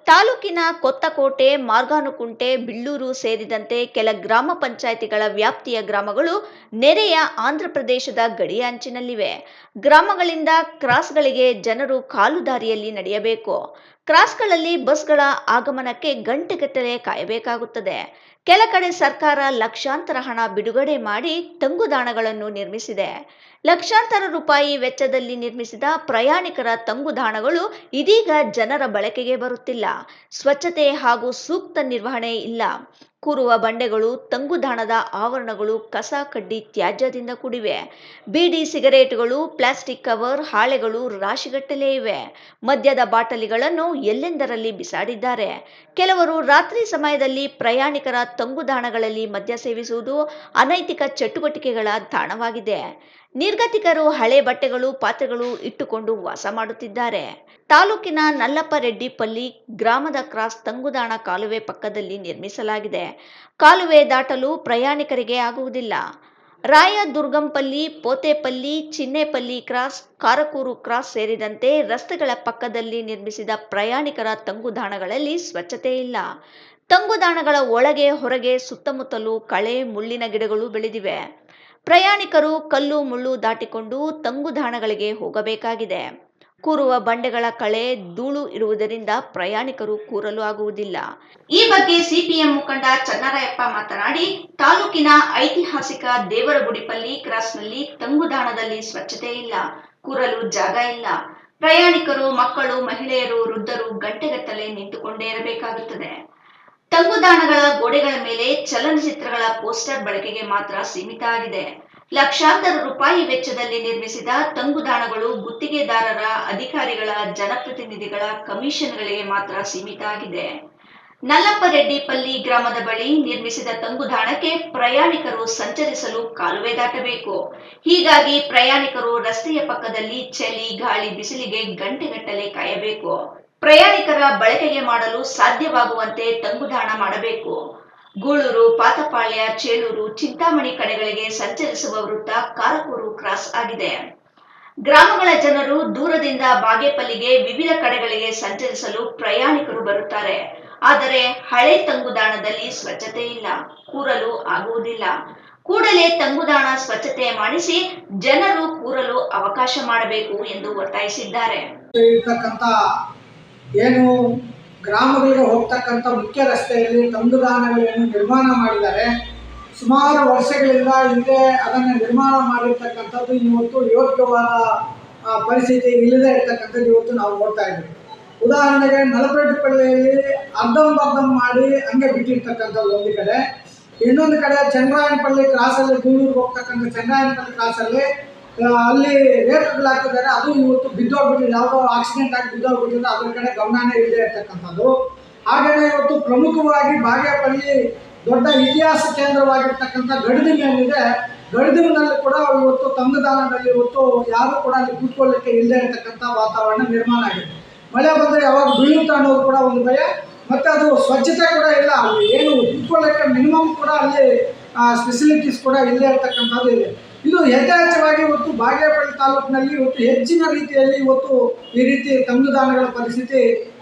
F: ತಾಲೂಕಿನ ಕೊತ್ತಕೋಟೆ, ಮಾರ್ಗಾನುಕುಂಟೆ, ಬಿಳ್ಳೂರು ಸೇರಿದಂತೆ ಕೆಲ ಗ್ರಾಮ ಪಂಚಾಯಿತಿಗಳ ವ್ಯಾಪ್ತಿಯ ಗ್ರಾಮಗಳು ನೆರೆಯ ಆಂಧ್ರಪ್ರದೇಶದ ಗಡಿಯ ಅಂಚಿನಲ್ಲಿವೆ. ಗ್ರಾಮಗಳಿಂದ ಕ್ರಾಸ್ಗಳಿಗೆ ಜನರು ಕಾಲು ದಾರಿಯಲ್ಲಿ ನಡೆಯಬೇಕು. ಕ್ರಾಸ್ಗಳಲ್ಲಿ ಬಸ್ಗಳ ಆಗಮನಕ್ಕೆ ಗಂಟೆಗಟ್ಟಲೆ ಕಾಯಬೇಕಾಗುತ್ತದೆ. ಕೆಲ ಕಡೆ ಸರ್ಕಾರ ಲಕ್ಷಾಂತರ ಹಣ ಬಿಡುಗಡೆ ಮಾಡಿ ತಂಗುದಾಣಗಳನ್ನು ನಿರ್ಮಿಸಿದೆ. ಲಕ್ಷಾಂತರ ರೂಪಾಯಿ ವೆಚ್ಚದಲ್ಲಿ ನಿರ್ಮಿಸಿದ ಪ್ರಯಾಣಿಕರ ತಂಗುದಾಣಗಳು ಇದೀಗ ಜನರ ಬಳಕೆಗೆ ಬರುತ್ತಿಲ್ಲ. ಸ್ವಚ್ಛತೆ ಹಾಗೂ ಸೂಕ್ತ ನಿರ್ವಹಣೆ ಇಲ್ಲ. ಕೂರುವ ಬಂಡೆಗಳು, ತಂಗುದಾಣದ ಆವರಣಗಳು ಕಸ ಕಡ್ಡಿ ತ್ಯಾಜ್ಯದಿಂದ ಕೂಡಿವೆ. ಬೀಡಿ, ಸಿಗರೇಟುಗಳು, ಪ್ಲಾಸ್ಟಿಕ್ ಕವರ್, ಹಾಳೆಗಳು ರಾಶಿಗಟ್ಟಲೆ ಇವೆ. ಮದ್ಯದ ಬಾಟಲಿಗಳನ್ನು ಎಲ್ಲೆಂದರಲ್ಲಿ ಬಿಸಾಡಿದ್ದಾರೆ. ಕೆಲವರು ರಾತ್ರಿ ಸಮಯದಲ್ಲಿ ಪ್ರಯಾಣಿಕರ ತಂಗುದಾಣಗಳಲ್ಲಿ ಮದ್ಯ ಸೇವಿಸುವುದು ಅನೈತಿಕ ಚಟುವಟಿಕೆಗಳ ತಾಣವಾಗಿದೆ. ನಿರ್ಗತಿಕರು ಹಳೆ ಬಟ್ಟೆಗಳು, ಪಾತ್ರೆಗಳು ಇಟ್ಟುಕೊಂಡು ವಾಸ ಮಾಡುತ್ತಿದ್ದಾರೆ. ತಾಲೂಕಿನ ನಲ್ಲಪ್ಪರೆಡ್ಡಿಪಲ್ಲಿ ಗ್ರಾಮದ ಕ್ರಾಸ್ ತಂಗುದಾಣ ಕಾಲುವೆ ಪಕ್ಕದಲ್ಲಿ ನಿರ್ಮಿಸಲಾಗಿದೆ. ಕಾಲುವೆ ದಾಟಲು ಪ್ರಯಾಣಿಕರಿಗೆ ಆಗುವುದಿಲ್ಲ. ರಾಯದುರ್ಗಂಪಲ್ಲಿ, ಪೋತೆಪಲ್ಲಿ, ಚಿನ್ನೇಪಲ್ಲಿ ಕ್ರಾಸ್, ಕಾರಕೂರು ಕ್ರಾಸ್ ಸೇರಿದಂತೆ ರಸ್ತೆಗಳ ಪಕ್ಕದಲ್ಲಿ ನಿರ್ಮಿಸಿದ ಪ್ರಯಾಣಿಕರ ತಂಗುದಾಣಗಳಲ್ಲಿ ಸ್ವಚ್ಛತೆ ಇಲ್ಲ. ತಂಗುದಾಣಗಳ ಒಳಗೆ ಹೊರಗೆ ಸುತ್ತಮುತ್ತಲೂ ಕಳೆ, ಮುಳ್ಳಿನ ಗಿಡಗಳು ಬೆಳೆದಿವೆ. ಪ್ರಯಾಣಿಕರು ಕಲ್ಲು ಮುಳ್ಳು ದಾಟಿಕೊಂಡು ತಂಗುದಾಣಗಳಿಗೆ ಹೋಗಬೇಕಾಗಿದೆ. ಕೂರುವ ಬಂಡೆಗಳ ಕಳೆ, ಧೂಳು ಇರುವುದರಿಂದ ಪ್ರಯಾಣಿಕರು ಕೂರಲು ಆಗುವುದಿಲ್ಲ.
A: ಈ ಬಗ್ಗೆ ಸಿಪಿಎಂ ಮುಖಂಡ ಚನ್ನರಾಯಪ್ಪ ಮಾತನಾಡಿ, ತಾಲೂಕಿನ ಐತಿಹಾಸಿಕ ದೇವರಗುಡಿಪಲ್ಲಿ ಕ್ರಾಸ್ನಲ್ಲಿ ತಂಗುದಾಣದಲ್ಲಿ ಸ್ವಚ್ಛತೆ ಇಲ್ಲ, ಕೂರಲು ಜಾಗ ಇಲ್ಲ. ಪ್ರಯಾಣಿಕರು, ಮಕ್ಕಳು, ಮಹಿಳೆಯರು, ವೃದ್ಧರು ಗಂಟೆಗಟ್ಟಲೆ ನಿಂತುಕೊಂಡೇ ಇರಬೇಕಾಗುತ್ತದೆ. ತಂಗುದಾಣಗಳ ಗೋಡೆಗಳ ಮೇಲೆ ಚಲನಚಿತ್ರಗಳ ಪೋಸ್ಟರ್ ಬಳಕೆಗೆ ಮಾತ್ರ ಸೀಮಿತ ಆಗಿದೆ. ಲಕ್ಷಾಂತರ ರೂಪಾಯಿ ವೆಚ್ಚದಲ್ಲಿ ನಿರ್ಮಿಸಿದ ತಂಗುದಾಣಗಳು ಗುತ್ತಿಗೆದಾರರ, ಅಧಿಕಾರಿಗಳ, ಜನಪ್ರತಿನಿಧಿಗಳ ಕಮಿಷನ್ಗಳಿಗೆ ಮಾತ್ರ ಸೀಮಿತ ಆಗಿದೆ. ನಲ್ಲಪ್ಪರೆಡ್ಡಿಪಲ್ಲಿ ಗ್ರಾಮದ ಬಳಿ ನಿರ್ಮಿಸಿದ ತಂಗುದಾಣಕ್ಕೆ ಪ್ರಯಾಣಿಕರು ಸಂಚರಿಸಲು ಕಾಲುವೆ ದಾಟಬೇಕು. ಹೀಗಾಗಿ ಪ್ರಯಾಣಿಕರು ರಸ್ತೆಯ ಪಕ್ಕದಲ್ಲಿ ಚಳಿ, ಗಾಳಿ, ಬಿಸಿಲಿಗೆ ಗಂಟೆಗಟ್ಟಲೆ ಕಾಯಬೇಕು. ಪ್ರಯಾಣಿಕರ ಬಳಕೆಗೆ ಮಾಡಲು ಸಾಧ್ಯವಾಗುವಂತೆ ತಂಗುದಾಣ ಮಾಡಬೇಕು. ಗೂಳೂರು, ಪಾತಪಾಳ್ಯ, ಚೇಳೂರು, ಚಿಂತಾಮಣಿ ಕಡೆಗಳಿಗೆ ಸಂಚರಿಸುವ ವೃತ್ತ ಕಾರಕೂರು ಕ್ರಾಸ್ ಆಗಿದೆ. ಗ್ರಾಮಗಳ ಜನರು ದೂರದಿಂದ ಬಾಗೇಪಲ್ಲಿಗೆ ವಿವಿಧ ಕಡೆಗಳಿಗೆ ಸಂಚರಿಸಲು ಪ್ರಯಾಣಿಕರು ಬರುತ್ತಾರೆ. ಆದರೆ ಹಳೆ ತಂಗುದಾಣದಲ್ಲಿ ಸ್ವಚ್ಛತೆ ಇಲ್ಲ, ಕೂರಲು ಆಗುವುದಿಲ್ಲ. ಕೂಡಲೇ ತಂಗುದಾಣ ಸ್ವಚ್ಛತೆ ಮಾಡಿಸಿ ಜನರು ಕೂರಲು ಅವಕಾಶ ಮಾಡಬೇಕು ಎಂದು ಒತ್ತಾಯಿಸಿದ್ದಾರೆ.
G: ಏನು ಗ್ರಾಮಗಳಿಗೆ ಹೋಗ್ತಕ್ಕಂಥ ಮುಖ್ಯ ರಸ್ತೆಯಲ್ಲಿ ತಂಗುದಾಣಗಳನ್ನು ನಿರ್ಮಾಣ ಮಾಡಿದ್ದಾರೆ. ಸುಮಾರು ವರ್ಷಗಳಿಂದ ಹಿಂದೆ ಅದನ್ನು ನಿರ್ಮಾಣ ಮಾಡಿರ್ತಕ್ಕಂಥದ್ದು ಇವತ್ತು ಯೋಗ್ಯವಾದ ಪರಿಸ್ಥಿತಿ ಇಲ್ಲದೆ ಇರ್ತಕ್ಕಂಥದ್ದು ಇವತ್ತು ನಾವು ನೋಡ್ತಾ ಇದ್ದೀವಿ. ಉದಾಹರಣೆಗೆ ನಲ್ಲಪ್ಪರೆಡ್ಡಿಪಳ್ಳಿಯಲ್ಲಿ ಅರ್ಧಂಬರ್ಧಂ ಮಾಡಿ ಹಂಗೆ ಬಿಟ್ಟಿರ್ತಕ್ಕಂಥದ್ದು ಒಂದು ಕಡೆ. ಇನ್ನೊಂದು ಕಡೆ ಚನ್ನರಾಯನಪಲ್ಲಿ ಕ್ರಾಸಲ್ಲಿ ಗೂಳೂರಿಗೆ ಹೋಗ್ತಕ್ಕಂಥ ಚನ್ನರಾಯನಪಲ್ಲಿ ಕ್ರಾಸಲ್ಲಿ ಅಲ್ಲಿ ರೇಟ್ಗಳು ಹಾಕಿದ್ದಾರೆ. ಅದು ಇವತ್ತು ಬಿದ್ದೋಗ್ಬಿಟ್ಟಿದೆ, ಯಾವುದೋ ಆಕ್ಸಿಡೆಂಟ್ ಆಗಿ ಬಿದ್ದೋಗ್ಬಿಟ್ಟಿದೆ, ಅದ್ರ ಕಡೆ ಗಮನನೇ ಇಲ್ಲದೆ ಇರ್ತಕ್ಕಂಥದ್ದು. ಹಾಗೆಯೇ ಇವತ್ತು ಪ್ರಮುಖವಾಗಿ ಬಾಗೇಪಲ್ಲಿ ದೊಡ್ಡ ಇತಿಹಾಸ ಕೇಂದ್ರವಾಗಿರ್ತಕ್ಕಂಥ ಗಡಿದಿನ ಏನಿದೆ, ಗಡಿದಿನಲ್ಲಿ ಕೂಡ ಇವತ್ತು ತಂಗುದಾಣದಲ್ಲಿ ಇವತ್ತು ಯಾರು ಕೂಡ ಅಲ್ಲಿ ಕೂತ್ಕೊಳ್ಳಿಕ್ಕೆ ಇಲ್ಲದೆ ಇರತಕ್ಕಂಥ ವಾತಾವರಣ ನಿರ್ಮಾಣ ಆಗಿದೆ. ಮಳೆ ಬಂದರೆ ಯಾವಾಗ ಬೀಳುತ್ತಾ ಅನ್ನೋದು ಕೂಡ ಒಂದು ಭಯ. ಮತ್ತು ಅದು ಸ್ವಚ್ಛತೆ ಕೂಡ ಇಲ್ಲ. ಅಲ್ಲಿ ಏನು ಕೂತ್ಕೊಳ್ಳೋಕ್ಕೆ ಮಿನಿಮಮ್ ಕೂಡ ಅಲ್ಲಿ ಫೆಸಿಲಿಟೀಸ್ ಕೂಡ ಇಲ್ಲದೆ ಇರತಕ್ಕಂಥದ್ದು ಇದೆ. ಇದು ಯಥೇಚ್ಛವಾಗಿ ಇವತ್ತು ಬಾಗೇಪಲ್ಲಿ ತಾಲೂಕಿನಲ್ಲಿ ಇವತ್ತು ಹೆಚ್ಚಿನ ರೀತಿಯಲ್ಲಿ ಇವತ್ತು ಈ ರೀತಿ ತಂಗುದಾಣಗಳ ಪರಿಸ್ಥಿತಿ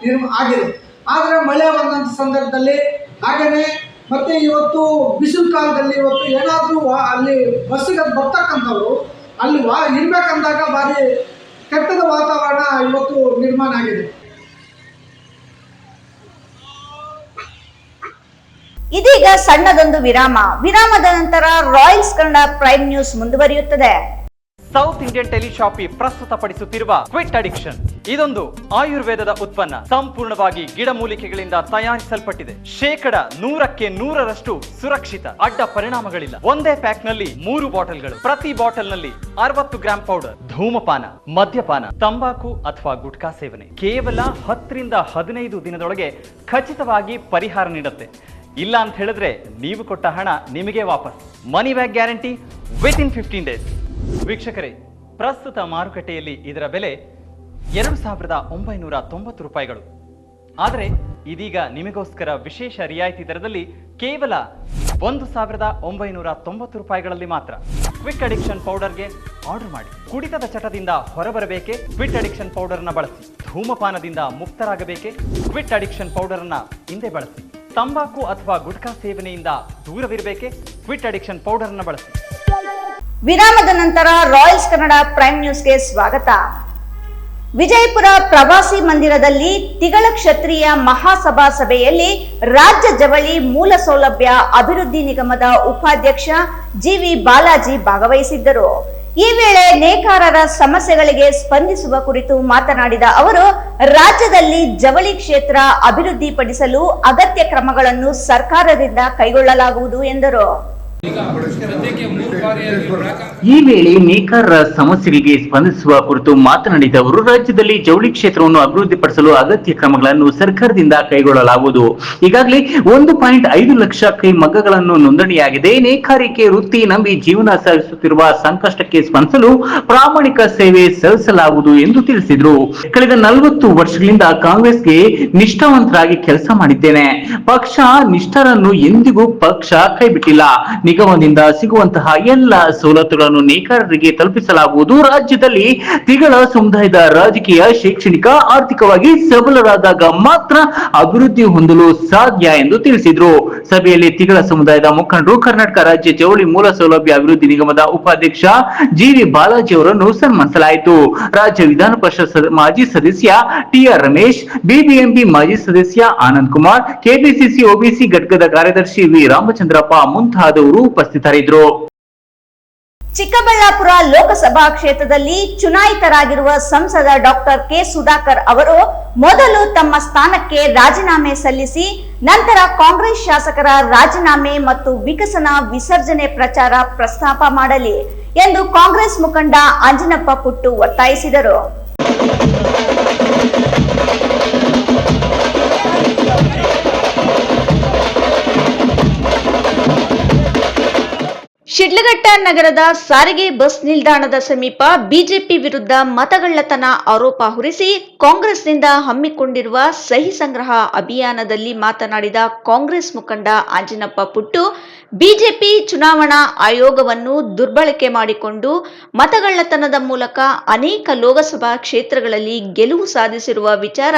G: ಆಗಿದೆ. ಆದರೆ ಮಳೆ ಬಂದಂಥ ಸಂದರ್ಭದಲ್ಲಿ ಹಾಗೆಯೇ ಮತ್ತು ಇವತ್ತು ಬಿಸಿಲು ಕಾಲದಲ್ಲಿ ಇವತ್ತು ಏನಾದರೂ ಅಲ್ಲಿ ಬಸ್ಸಿಗೆ ಬರ್ತಕ್ಕಂಥವ್ರು ಅಲ್ಲಿ ಇರಬೇಕಂದಾಗ ಭಾರಿ ಕೆಟ್ಟದ ವಾತಾವರಣ ಇವತ್ತು ನಿರ್ಮಾಣ ಆಗಿದೆ.
F: ಇದೀಗ ಸಣ್ಣದೊಂದು ವಿರಾಮದ ನಂತರ ರಾಯಲ್ಸ್ ಕನ್ನಡ ಪ್ರೈಮ್ ನ್ಯೂಸ್ ಮುಂದುವರಿಯುತ್ತದೆ.
H: ಸೌತ್ ಇಂಡಿಯನ್ ಟೆಲಿಶಾಪಿ ಪ್ರಸ್ತುತಪಡಿಸುತ್ತಿರುವ ಕ್ವಿಟ್ ಅಡಿಕ್ಷನ್ ಇದೊಂದು ಆಯುರ್ವೇದದ ಉತ್ಪನ್ನ. ಸಂಪೂರ್ಣವಾಗಿ ಗಿಡಮೂಲಿಕೆಗಳಿಂದ ತಯಾರಿಸಲ್ಪಟ್ಟಿದೆ. 100% ಸುರಕ್ಷಿತ. ಅಡ್ಡ ಪರಿಣಾಮಗಳಿಲ್ಲ. ಒಂದೇ ಪ್ಯಾಕ್ ನಲ್ಲಿ 3 ಬಾಟಲ್ಗಳು. ಪ್ರತಿ ಬಾಟಲ್ ನಲ್ಲಿ 60 ಗ್ರಾಂ ಪೌಡರ್. ಧೂಮಪಾನ, ಮದ್ಯಪಾನ, ತಂಬಾಕು ಅಥವಾ ಗುಟ್ಕಾ ಸೇವನೆ ಕೇವಲ 10 ರಿಂದ 15 ದಿನದೊಳಗೆ ಖಚಿತವಾಗಿ ಪರಿಹಾರ ನೀಡುತ್ತೆ. ಇಲ್ಲ ಅಂತ ಹೇಳಿದ್ರೆ ನೀವು ಕೊಟ್ಟ ಹಣ ನಿಮಗೆ ವಾಪಸ್. Money back guarantee with in 15 days. ವೀಕ್ಷಕರೇ, ಪ್ರಸ್ತುತ ಮಾರುಕಟ್ಟೆಯಲ್ಲಿ ಇದರ ಬೆಲೆ 2,990 ರೂಪಾಯಿಗಳು. ಆದರೆ ಇದೀಗ ನಿಮಗೋಸ್ಕರ ವಿಶೇಷ ರಿಯಾಯಿತಿ ದರದಲ್ಲಿ ಕೇವಲ 1,990 ರೂಪಾಯಿಗಳಲ್ಲಿ ಮಾತ್ರ. ಕ್ವಿಕ್ ಅಡಿಕ್ಷನ್ ಪೌಡರ್ಗೆ ಆರ್ಡರ್ ಮಾಡಿ. ಕುಡಿತದ ಚಟದಿಂದ ಹೊರಬರಬೇಕೆ? ಕ್ವಿಟ್ ಅಡಿಕ್ಷನ್ ಪೌಡರ್ನ ಬಳಸಿ. ಧೂಮಪಾನದಿಂದ ಮುಕ್ತರಾಗಬೇಕೆ? ಕ್ವಿಟ್ ಅಡಿಕ್ಷನ್ ಪೌಡರ್ನ ಹಿಂದೆ ಬಳಸಿ. ತಂಬಾಕು ಅಥವಾ ಗುಟ್ಕಾ ಸೇವನೆಯಿಂದ ದೂರವಿರಬೇಕೆ? ಕ್ವಿಟ್ ಅಡಿಕ್ಷನ್ ಪೌಡರ್ನ ಬಳಸಿ.
F: ವಿರಾಮದ ನಂತರ ರಾಯಲ್ಸ್ ಕನ್ನಡ ಪ್ರೈಮ್ ನ್ಯೂಸ್ಗೆ ಸ್ವಾಗತ. ವಿಜಯಪುರ ಪ್ರವಾಸಿ ಮಂದಿರದಲ್ಲಿ ತಿಗಳ ಕ್ಷತ್ರಿಯ ಮಹಾಸಭಾ ಸಭೆಯಲ್ಲಿ ರಾಜ್ಯ ಜವಳಿ ಮೂಲ ಸೌಲಭ್ಯ ಅಭಿವೃದ್ಧಿ ನಿಗಮದ ಉಪಾಧ್ಯಕ್ಷ ಜಿವಿ ಬಾಲಾಜಿ ಭಾಗವಹಿಸಿದ್ದರು. ಈ ವೇಳೆ ನೇಕಾರರ ಸಮಸ್ಯೆಗಳಿಗೆ ಸ್ಪಂದಿಸುವ ಕುರಿತು ಮಾತನಾಡಿದ ಅವರು, ರಾಜ್ಯದಲ್ಲಿ ಜವಳಿ ಕ್ಷೇತ್ರ ಅಭಿವೃದ್ಧಿಪಡಿಸಲು ಅಗತ್ಯ ಕ್ರಮಗಳನ್ನು ಸರ್ಕಾರದಿಂದ ಕೈಗೊಳ್ಳಲಾಗುವುದು ಎಂದರು.
B: ಈ ವೇಳೆ ನೇಕಾರರ ಸಮಸ್ಯೆಗಳಿಗೆ ಸ್ಪಂದಿಸುವ ಕುರಿತು ಮಾತನಾಡಿದ ಅವರು, ರಾಜ್ಯದಲ್ಲಿ ಜವಳಿ ಕ್ಷೇತ್ರವನ್ನು ಅಭಿವೃದ್ಧಿಪಡಿಸಲು ಅಗತ್ಯ ಕ್ರಮಗಳನ್ನು ಸರ್ಕಾರದಿಂದ ಕೈಗೊಳ್ಳಲಾಗುವುದು. ಈಗಾಗಲೇ 1.5 ಲಕ್ಷ ಕೈ ಮಗ್ಗಗಳನ್ನು ನೋಂದಣಿಯಾಗಿದೆ. ನೇಕಾರಿಕೆ ವೃತ್ತಿ ನಂಬಿ ಜೀವನ ಸಾಗಿಸುತ್ತಿರುವ ಸಂಕಷ್ಟಕ್ಕೆ ಸ್ಪಂದಿಸಲು ಪ್ರಾಮಾಣಿಕ ಸೇವೆ ಸಲ್ಲಿಸಲಾಗುವುದು ಎಂದು ತಿಳಿಸಿದರು. ಕಳೆದ 40 ವರ್ಷಗಳಿಂದ ಕಾಂಗ್ರೆಸ್ಗೆ ನಿಷ್ಠಾವಂತರಾಗಿ ಕೆಲಸ ಮಾಡಿದ್ದೇನೆ. ಪಕ್ಷ ನಿಷ್ಠರನ್ನು ಎಂದಿಗೂ ಪಕ್ಷ ಕೈಬಿಟ್ಟಿಲ್ಲ. ನಿಗಮದಿಂದ ಸಿಗುವಂತಹ ಎಲ್ಲ ಸವಲತ್ತುಗಳನ್ನು ನೇಕಾರರಿಗೆ ತಲುಪಿಸಲಾಗುವುದು. ರಾಜ್ಯದಲ್ಲಿ ತಿಗಳ ಸಮುದಾಯದ ರಾಜಕೀಯ, ಶೈಕ್ಷಣಿಕ, ಆರ್ಥಿಕವಾಗಿ ಸಬಲರಾದಾಗ ಮಾತ್ರ ಅಭಿವೃದ್ಧಿ ಹೊಂದಲು ಸಾಧ್ಯ ಎಂದು ತಿಳಿಸಿದರು. ಸಭೆಯಲ್ಲಿ ತಿಗಳ ಸಮುದಾಯದ ಮುಖಂಡರು, ಕರ್ನಾಟಕ ರಾಜ್ಯ ಜವಳಿ ಮೂಲ ಸೌಲಭ್ಯ ಅಭಿವೃದ್ಧಿ ನಿಗಮದ ಉಪಾಧ್ಯಕ್ಷ ಜಿವಿ ಬಾಲಾಜಿ ಅವರನ್ನು ಸನ್ಮಾನಿಸಲಾಯಿತು. ರಾಜ್ಯ ವಿಧಾನ ಪರಿಷತ್ ಮಾಜಿ ಸದಸ್ಯ ಟಿಆರ್ ರಮೇಶ್, ಬಿಬಿಎಂಪಿ ಮಾಜಿ ಸದಸ್ಯ ಆನಂದ್ ಕುಮಾರ್, ಕೆಪಿಸಿಸಿ ಒಬಿಸಿ ಘಟಕದ ಕಾರ್ಯದರ್ಶಿ ವಿ ರಾಮಚಂದ್ರಪ್ಪ ಮುಂತಾದವರು ಉಪಸ್ಥಿತರಿದ್ದರು.
F: ಚಿಕ್ಕಬಳ್ಳಾಪುರ ಲೋಕಸಭಾ ಕ್ಷೇತ್ರದಲ್ಲಿ ಚುನಾಯಿತರಾಗಿರುವ ಸಂಸದ ಡಾಕ್ಟರ್ ಕೆ ಸುಧಾಕರ್ ಅವರು ಮೊದಲು ತಮ್ಮ ಸ್ಥಾನಕ್ಕೆ ರಾಜೀನಾಮೆ ಸಲ್ಲಿಸಿ ನಂತರ ಕಾಂಗ್ರೆಸ್ ಶಾಸಕರ ರಾಜೀನಾಮೆ ಮತ್ತು ವಿಕಸನ ವಿಸರ್ಜನೆ ಪ್ರಚಾರ ಪ್ರಸ್ತಾಪ ಮಾಡಲಿ ಎಂದು ಕಾಂಗ್ರೆಸ್ ಮುಖಂಡ ಅಂಜನಪ್ಪ ಪುಟ್ಟು ಒತ್ತಾಯಿಸಿದರು. ಶಿಡ್ಲಘಟ್ಟ ನಗರದ ಸಾರಿಗೆ ಬಸ್ ನಿಲ್ದಾಣದ ಸಮೀಪ ಬಿಜೆಪಿ ವಿರುದ್ಧ ಮತಗಳ್ಳತನ ಆರೋಪ ಹೊರಿಸಿ ಕಾಂಗ್ರೆಸ್ನಿಂದ ಹಮ್ಮಿಕೊಂಡಿರುವ ಸಹಿ ಸಂಗ್ರಹ ಅಭಿಯಾನದಲ್ಲಿ ಮಾತನಾಡಿದ ಕಾಂಗ್ರೆಸ್ ಮುಖಂಡ ಅಂಜನಪ್ಪ ಪುಟ್ಟು, ಬಿಜೆಪಿ ಚುನಾವಣಾ ಆಯೋಗವನ್ನು ದುರ್ಬಳಕೆ ಮಾಡಿಕೊಂಡು ಮತಗಳ್ಳತನದ ಮೂಲಕ ಅನೇಕ ಲೋಕಸಭಾ ಕ್ಷೇತ್ರಗಳಲ್ಲಿ ಗೆಲುವು ಸಾಧಿಸಿರುವ ವಿಚಾರ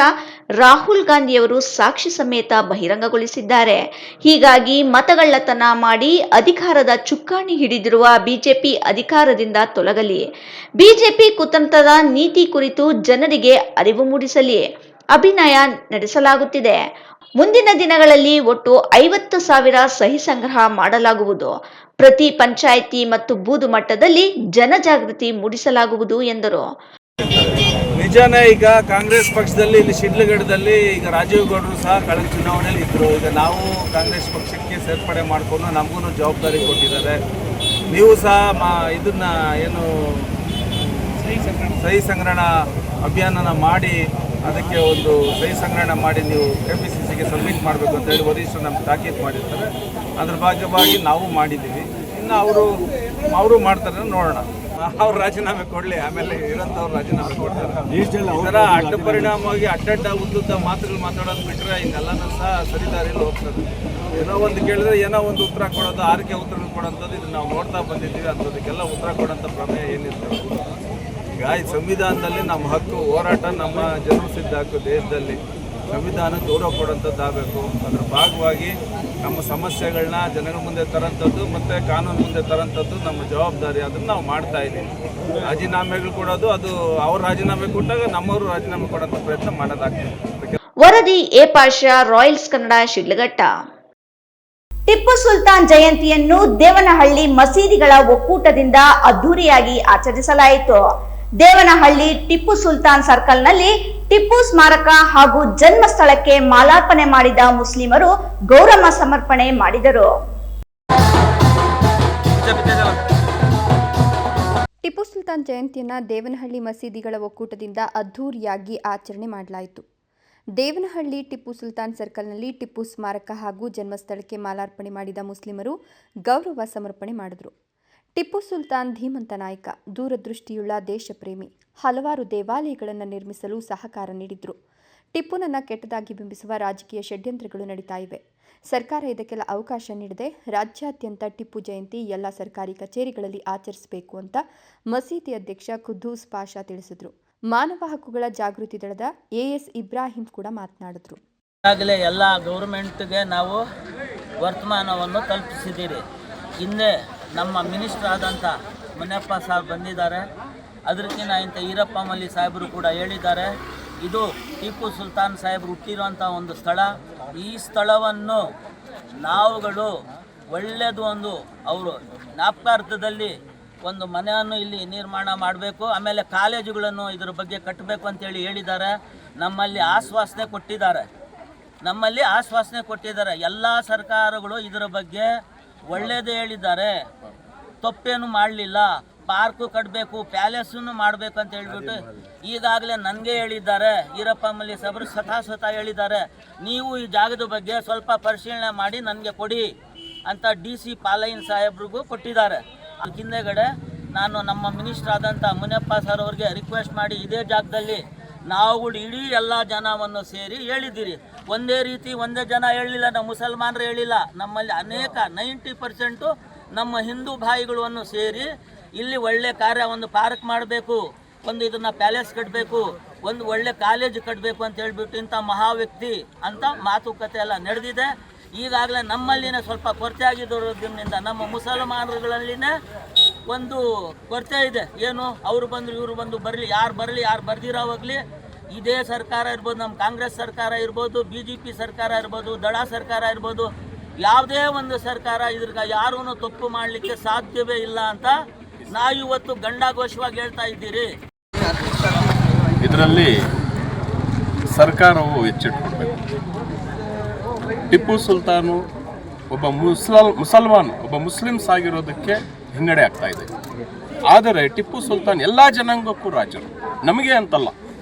F: ರಾಹುಲ್ ಗಾಂಧಿಯವರು ಸಾಕ್ಷಿ ಸಮೇತ ಬಹಿರಂಗಗೊಳಿಸಿದ್ದಾರೆ. ಹೀಗಾಗಿ ಮತಗಳ್ಳತನ ಮಾಡಿ ಅಧಿಕಾರದ ಚುಕ್ಕಾಣಿ ಹಿಡಿದಿರುವ ಬಿಜೆಪಿ ಅಧಿಕಾರದಿಂದ ತೊಲಗಲಿ. ಬಿಜೆಪಿ ಕುತಂತ್ರದ ನೀತಿ ಕುರಿತು ಜನರಿಗೆ ಅರಿವು ಮೂಡಿಸಲಿ. ಅಭಿನಯ ನಡೆಸಲಾಗುತ್ತಿದೆ. ಮುಂದಿನ ದಿನಗಳಲ್ಲಿ ಒಟ್ಟು 50,000 ಸಹಿ ಸಂಗ್ರಹ ಮಾಡಲಾಗುವುದು. ಪ್ರತಿ ಪಂಚಾಯಿತಿ ಮತ್ತು ಬೂದು ಮಟ್ಟದಲ್ಲಿ ಜನಜಾಗೃತಿ ಮೂಡಿಸಲಾಗುವುದು ಎಂದರು.
D: ನಿಜಾನೇ, ಈಗ ಕಾಂಗ್ರೆಸ್ ಪಕ್ಷದಲ್ಲಿ ಇಲ್ಲಿ ಶಿಡ್ಲಘಟ್ಟದಲ್ಲಿ ಈಗ ರಾಜೀವ್ ಗೌಡರು ಸಹ ಕಳೆದ ಚುನಾವಣೆಯಲ್ಲಿ ಇದ್ದರು. ಈಗ ನಾವು ಕಾಂಗ್ರೆಸ್ ಪಕ್ಷಕ್ಕೆ ಸೇರ್ಪಡೆ ಮಾಡಿಕೊಂಡು ನಮಗೂ ಜವಾಬ್ದಾರಿ ಕೊಟ್ಟಿದ್ದಾರೆ. ನೀವು ಸಹ ಇದನ್ನ ಏನು ಸಹಿ ಸಂಗ್ರಹಣ ಅಭಿಯಾನನ ಮಾಡಿ ಅದಕ್ಕೆ ಒಂದು ಸಹಿ ಸಂಗ್ರಹಣ ಮಾಡಿ ನೀವು KPCCಗೆ ಸಬ್ಮಿಟ್ ಮಾಡಬೇಕು ಅಂತ ಹೇಳಿ ವರಿಷ್ಠರು ನಮ್ಗೆ ತಾಕೀತು ಮಾಡಿರ್ತಾರೆ. ಅದ್ರ ಭಾಗವಾಗಿ ನಾವು ಮಾಡಿದ್ದೀವಿ. ಇನ್ನು ಅವರು ಮಾಡ್ತಾರೆ, ನೋಡೋಣ. ಅವ್ರು ರಾಜೀನಾಮೆ ಕೊಡಲಿ, ಆಮೇಲೆ ಇರೋಂಥವ್ರು ರಾಜೀನಾಮೆ ಕೊಡ್ತಾರೆ. ಈ ಥರ ಅಡ್ಡ ಪರಿಣಾಮವಾಗಿ ಅಡ್ಡಡ್ಡ ಉದ್ದುದ್ದ ಮಾತುಗಳು ಮಾತಾಡೋದು ಬಿಟ್ಟರೆ ಇನ್ನೆಲ್ಲನೂ ಸಹ ಸರಿದಾರಿಯಲ್ಲಿ ಹೋಗ್ತದೆ. ಏನೋ ಒಂದು ಕೇಳಿದ್ರೆ ಏನೋ ಒಂದು ಉತ್ತರ ಕೊಡೋದು, ಆರ್ಕೆ ಉತ್ತರಗಳು ಕೊಡೋಂಥದ್ದು ಇದು ನಾವು ನೋಡ್ತಾ ಬಂದಿದ್ದೀವಿ. ಅಂಥದಕ್ಕೆಲ್ಲ ಉತ್ತರ ಕೊಡೋಂಥ ಪ್ರಮೇಯ ಏನಿರ್ತದೆ. ಈಗ ಈ ಸಂವಿಧಾನದಲ್ಲಿ ನಮ್ಮ ಹಕ್ಕು ಹೋರಾಟ, ನಮ್ಮ ಜನ್ಮಸಿದ್ಧ ಹಕ್ಕು ದೇಶದಲ್ಲಿ ಸಂವಿಧಾನ ಗೌರವ ಕೊಡೋಂಥದ್ದಾಗಬೇಕು. ಅದರ ಭಾಗವಾಗಿ
I: ನಮ್ಮ ಸಮಸ್ಯೆಗಳನ್ನ ಜನಗಳ ಮುಂದೆ ತರೋಂಥದ್ದು ಮತ್ತು ಕಾನೂನು ಮುಂದೆ ತರೋಂಥದ್ದು ನಮ್ಮ ಜವಾಬ್ದಾರಿ. ಅದನ್ನು ನಾವು ಮಾಡ್ತಾ ಇದ್ದೀವಿ. ರಾಜೀನಾಮೆಗಳು ಕೊಡೋದು ಅದು ಅವ್ರು ರಾಜೀನಾಮೆ ಕೊಟ್ಟಾಗ ನಮ್ಮವರು ರಾಜೀನಾಮೆ ಕೊಡೋಂಥ ಪ್ರಯತ್ನ ಮಾಡೋದಾಗ್ತದೆ.
A: ವರದಿ ಎ ಪಾಷಾ, ರಾಯಲ್ಸ್ ಕನ್ನಡ, ಶಿಡ್ಲಘಟ್ಟ.
F: ಟಿಪ್ಪು ಸುಲ್ತಾನ್ ಜಯಂತಿಯನ್ನು ದೇವನಹಳ್ಳಿ ಮಸೀದಿಗಳ ಒಕ್ಕೂಟದಿಂದ ಅದ್ದೂರಿಯಾಗಿ ಆಚರಿಸಲಾಯಿತು. ದೇವನಹಳ್ಳಿ ಟಿಪ್ಪು ಸುಲ್ತಾನ್ ಸರ್ಕಲ್ನಲ್ಲಿ ಟಿಪ್ಪು ಸ್ಮಾರಕ ಹಾಗೂ ಜನ್ಮಸ್ಥಳಕ್ಕೆ ಮಾಲಾರ್ಪಣೆ ಮಾಡಿದ ಮುಸ್ಲಿಮರು ಗೌರವ ಸಮರ್ಪಣೆ ಮಾಡಿದರು.
J: ಟಿಪ್ಪು ಸುಲ್ತಾನ್ ಜಯಂತಿಯನ್ನು ದೇವನಹಳ್ಳಿ ಮಸೀದಿಗಳ ಒಕ್ಕೂಟದಿಂದ ಅದ್ದೂರಿಯಾಗಿ ಆಚರಣೆ ಮಾಡಲಾಯಿತು. ದೇವನಹಳ್ಳಿ ಟಿಪ್ಪು ಸುಲ್ತಾನ್ ಸರ್ಕಲ್ನಲ್ಲಿ ಟಿಪ್ಪು ಸ್ಮಾರಕ ಹಾಗೂ ಜನ್ಮಸ್ಥಳಕ್ಕೆ ಮಾಲಾರ್ಪಣೆ ಮಾಡಿದ ಮುಸ್ಲಿಮರು ಗೌರವ ಸಮರ್ಪಣೆ ಮಾಡಿದರು. ಟಿಪ್ಪು ಸುಲ್ತಾನ್ ಧೀಮಂತ ನಾಯಕ, ದೂರದೃಷ್ಟಿಯುಳ್ಳ ದೇಶಪ್ರೇಮಿ, ಹಲವಾರು ದೇವಾಲಯಗಳನ್ನು ನಿರ್ಮಿಸಲು ಸಹಕಾರ ನೀಡಿದ್ರು. ಟಿಪ್ಪುನನ್ನು ಕೆಟ್ಟದಾಗಿ ಬಿಂಬಿಸುವ ರಾಜಕೀಯ ಷಡ್ಯಂತ್ರಗಳು ನಡೀತಾ ಇವೆ. ಸರ್ಕಾರ ಇದಕ್ಕೆಲ್ಲ ಅವಕಾಶ ನೀಡದೆ ರಾಜ್ಯಾದ್ಯಂತ ಟಿಪ್ಪು ಜಯಂತಿ ಎಲ್ಲ ಸರ್ಕಾರಿ ಕಚೇರಿಗಳಲ್ಲಿ ಆಚರಿಸಬೇಕು ಅಂತ ಮಸೀದಿ ಅಧ್ಯಕ್ಷ ಖುದ್ದೂಸ್ ಪಾಷಾ ತಿಳಿಸಿದರು. ಮಾನವ ಹಕ್ಕುಗಳ ಜಾಗೃತಿ ದಳದ ಎಎಸ್ ಇಬ್ರಾಹಿಂ ಕೂಡ ಮಾತನಾಡಿದ್ರು.
K: ಈಗಾಗಲೇ ಎಲ್ಲ ಗೌರ್ಮೆಂಟ್ಗೆ ನಾವು ವರ್ತಮಾನವನ್ನು ತಲುಪಿಸಿದ್ದೀರಿ. ಹಿಂದೆ ನಮ್ಮ ಮಿನಿಸ್ಟರ್ ಆದಂಥ ಮುನಿಯಪ್ಪ ಸಾಹೇಬ್ ಬಂದಿದ್ದಾರೆ. ಅದಕ್ಕಿಂತ ಇಂಥ ಈರಪ್ಪ ಮಲ್ಲಿ ಸಾಹೇಬರು ಕೂಡ ಹೇಳಿದ್ದಾರೆ. ಇದು ಟಿಪ್ಪು ಸುಲ್ತಾನ್ ಸಾಹೇಬರು ಹುಟ್ಟಿರುವಂಥ ಒಂದು ಸ್ಥಳ. ಈ ಸ್ಥಳವನ್ನು ನಾವುಗಳು ಒಳ್ಳೆಯದು ಒಂದು ಅವರು ಜ್ಞಾಪಕಾರ್ಥದಲ್ಲಿ ಒಂದು ಮನೆಯನ್ನು ಇಲ್ಲಿ ನಿರ್ಮಾಣ ಮಾಡಬೇಕು, ಆಮೇಲೆ ಕಾಲೇಜುಗಳನ್ನು ಇದರ ಬಗ್ಗೆ ಕಟ್ಟಬೇಕು ಅಂತೇಳಿ ಹೇಳಿದ್ದಾರೆ. ನಮ್ಮಲ್ಲಿ ಆಶ್ವಾಸನೆ ಕೊಟ್ಟಿದ್ದಾರೆ. ಎಲ್ಲ ಸರ್ಕಾರಗಳು ಇದರ ಬಗ್ಗೆ ಒಳ್ಳೆಯದೇ ಹೇಳಿದ್ದಾರೆ, ತಪ್ಪೇನು ಮಾಡಲಿಲ್ಲ. ಪಾರ್ಕು ಕಟ್ಟಬೇಕು, ಪ್ಯಾಲೇಸನ್ನು ಮಾಡಬೇಕು ಅಂತ ಹೇಳ್ಬಿಟ್ಟು ಈಗಾಗಲೇ ನನಗೆ ಹೇಳಿದ್ದಾರೆ. ಈರಪ್ಪ ಮಲ್ಲಿ ಸಾಹೇಬರು ಸ್ವತಃ ಹೇಳಿದ್ದಾರೆ, ನೀವು ಈ ಜಾಗದ ಬಗ್ಗೆ ಸ್ವಲ್ಪ ಪರಿಶೀಲನೆ ಮಾಡಿ ನನಗೆ ಕೊಡಿ ಅಂತ DC ಪಾಲಯ್ಯನ್ ಸಾಹೇಬ್ರಿಗೂ ಕೊಟ್ಟಿದ್ದಾರೆ. ಹಿಂದೆಗಡೆ ನಾನು ನಮ್ಮ ಮಿನಿಸ್ಟರ್ ಆದಂಥ ಮುನಿಯಪ್ಪ ಸರ್ ಅವ್ರಿಗೆ ರಿಕ್ವೆಸ್ಟ್ ಮಾಡಿ ಇದೇ ಜಾಗದಲ್ಲಿ ನಾವುಗಳು ಇಡೀ ಎಲ್ಲ ಜನವನ್ನು ಸೇರಿ ಹೇಳಿದ್ದೀರಿ. ಒಂದೇ ರೀತಿ ಒಂದೇ ಜನ ಹೇಳಿಲ್ಲ, ನಮ್ಮ ಮುಸಲ್ಮಾನರು ಹೇಳಿಲ್ಲ. ನಮ್ಮಲ್ಲಿ ಅನೇಕ 90% ನಮ್ಮ ಹಿಂದೂ ಭಾಯಿಗಳನ್ನು ಸೇರಿ ಇಲ್ಲಿ ಒಳ್ಳೆ ಕಾರ್ಯ, ಒಂದು ಪಾರ್ಕ್ ಮಾಡಬೇಕು, ಒಂದು ಇದನ್ನು ಪ್ಯಾಲೇಸ್ ಕಟ್ಟಬೇಕು, ಒಂದು ಒಳ್ಳೆ ಕಾಲೇಜ್ ಕಟ್ಟಬೇಕು ಅಂತ ಹೇಳ್ಬಿಟ್ಟು ಇಂಥ ಮಹಾ ವ್ಯಕ್ತಿ ಅಂತ ಮಾತುಕತೆ ಎಲ್ಲ ನಡೆದಿದೆ. ಈಗಾಗಲೇ ನಮ್ಮಲ್ಲಿನೇ ಸ್ವಲ್ಪ ಕೊರತೆ ಆಗಿರೋದ್ರಿಂದ ನಮ್ಮ ಮುಸಲ್ಮಾನರುಗಳಲ್ಲಿನೇ ಒಂದು ಕೊರತೆ ಇದೆ. ಏನು, ಅವರು ಬಂದರು ಇವರು ಬಂದು ಬರಲಿ, ಯಾರು ಬರ್ದಿರೋವಾಗಲಿ ಇದೇ ಸರ್ಕಾರ ಇರ್ಬೋದು, ನಮ್ಮ ಕಾಂಗ್ರೆಸ್ ಸರ್ಕಾರ ಇರ್ಬೋದು, BJP ಸರ್ಕಾರ ಇರ್ಬೋದು, ದಳ ಸರ್ಕಾರ ಇರ್ಬೋದು, ಯಾವುದೇ ಒಂದು ಸರ್ಕಾರ ಇದ್ರಾಗ ಯಾರೂ ತಪ್ಪು ಮಾಡಲಿಕ್ಕೆ ಸಾಧ್ಯವೇ ಇಲ್ಲ ಅಂತ ನಾವು ಇವತ್ತು ಗಂಡಾಘೋಷವಾಗಿ ಹೇಳ್ತಾ ಇದ್ದೀರಿ.
L: ಇದರಲ್ಲಿ ಸರ್ಕಾರವು ಎಚ್ಚೆತ್ತುಕೊಳ್ಬೇಕು. ಟಿಪ್ಪು ಸುಲ್ತಾನು ಒಬ್ಬ ಮುಸ್ಲಿಮ್ಸ್ ಆಗಿರೋದಕ್ಕೆ ಹಿನ್ನಡೆ ಆಗ್ತಾ ಇದೆ. ಆದರೆ ಟಿಪ್ಪು ಸುಲ್ತಾನ್ ಎಲ್ಲ ಜನಾಂಗಕ್ಕೂ ರಾಜರು, ನಮಗೆ ಅಂತಲ್ಲ,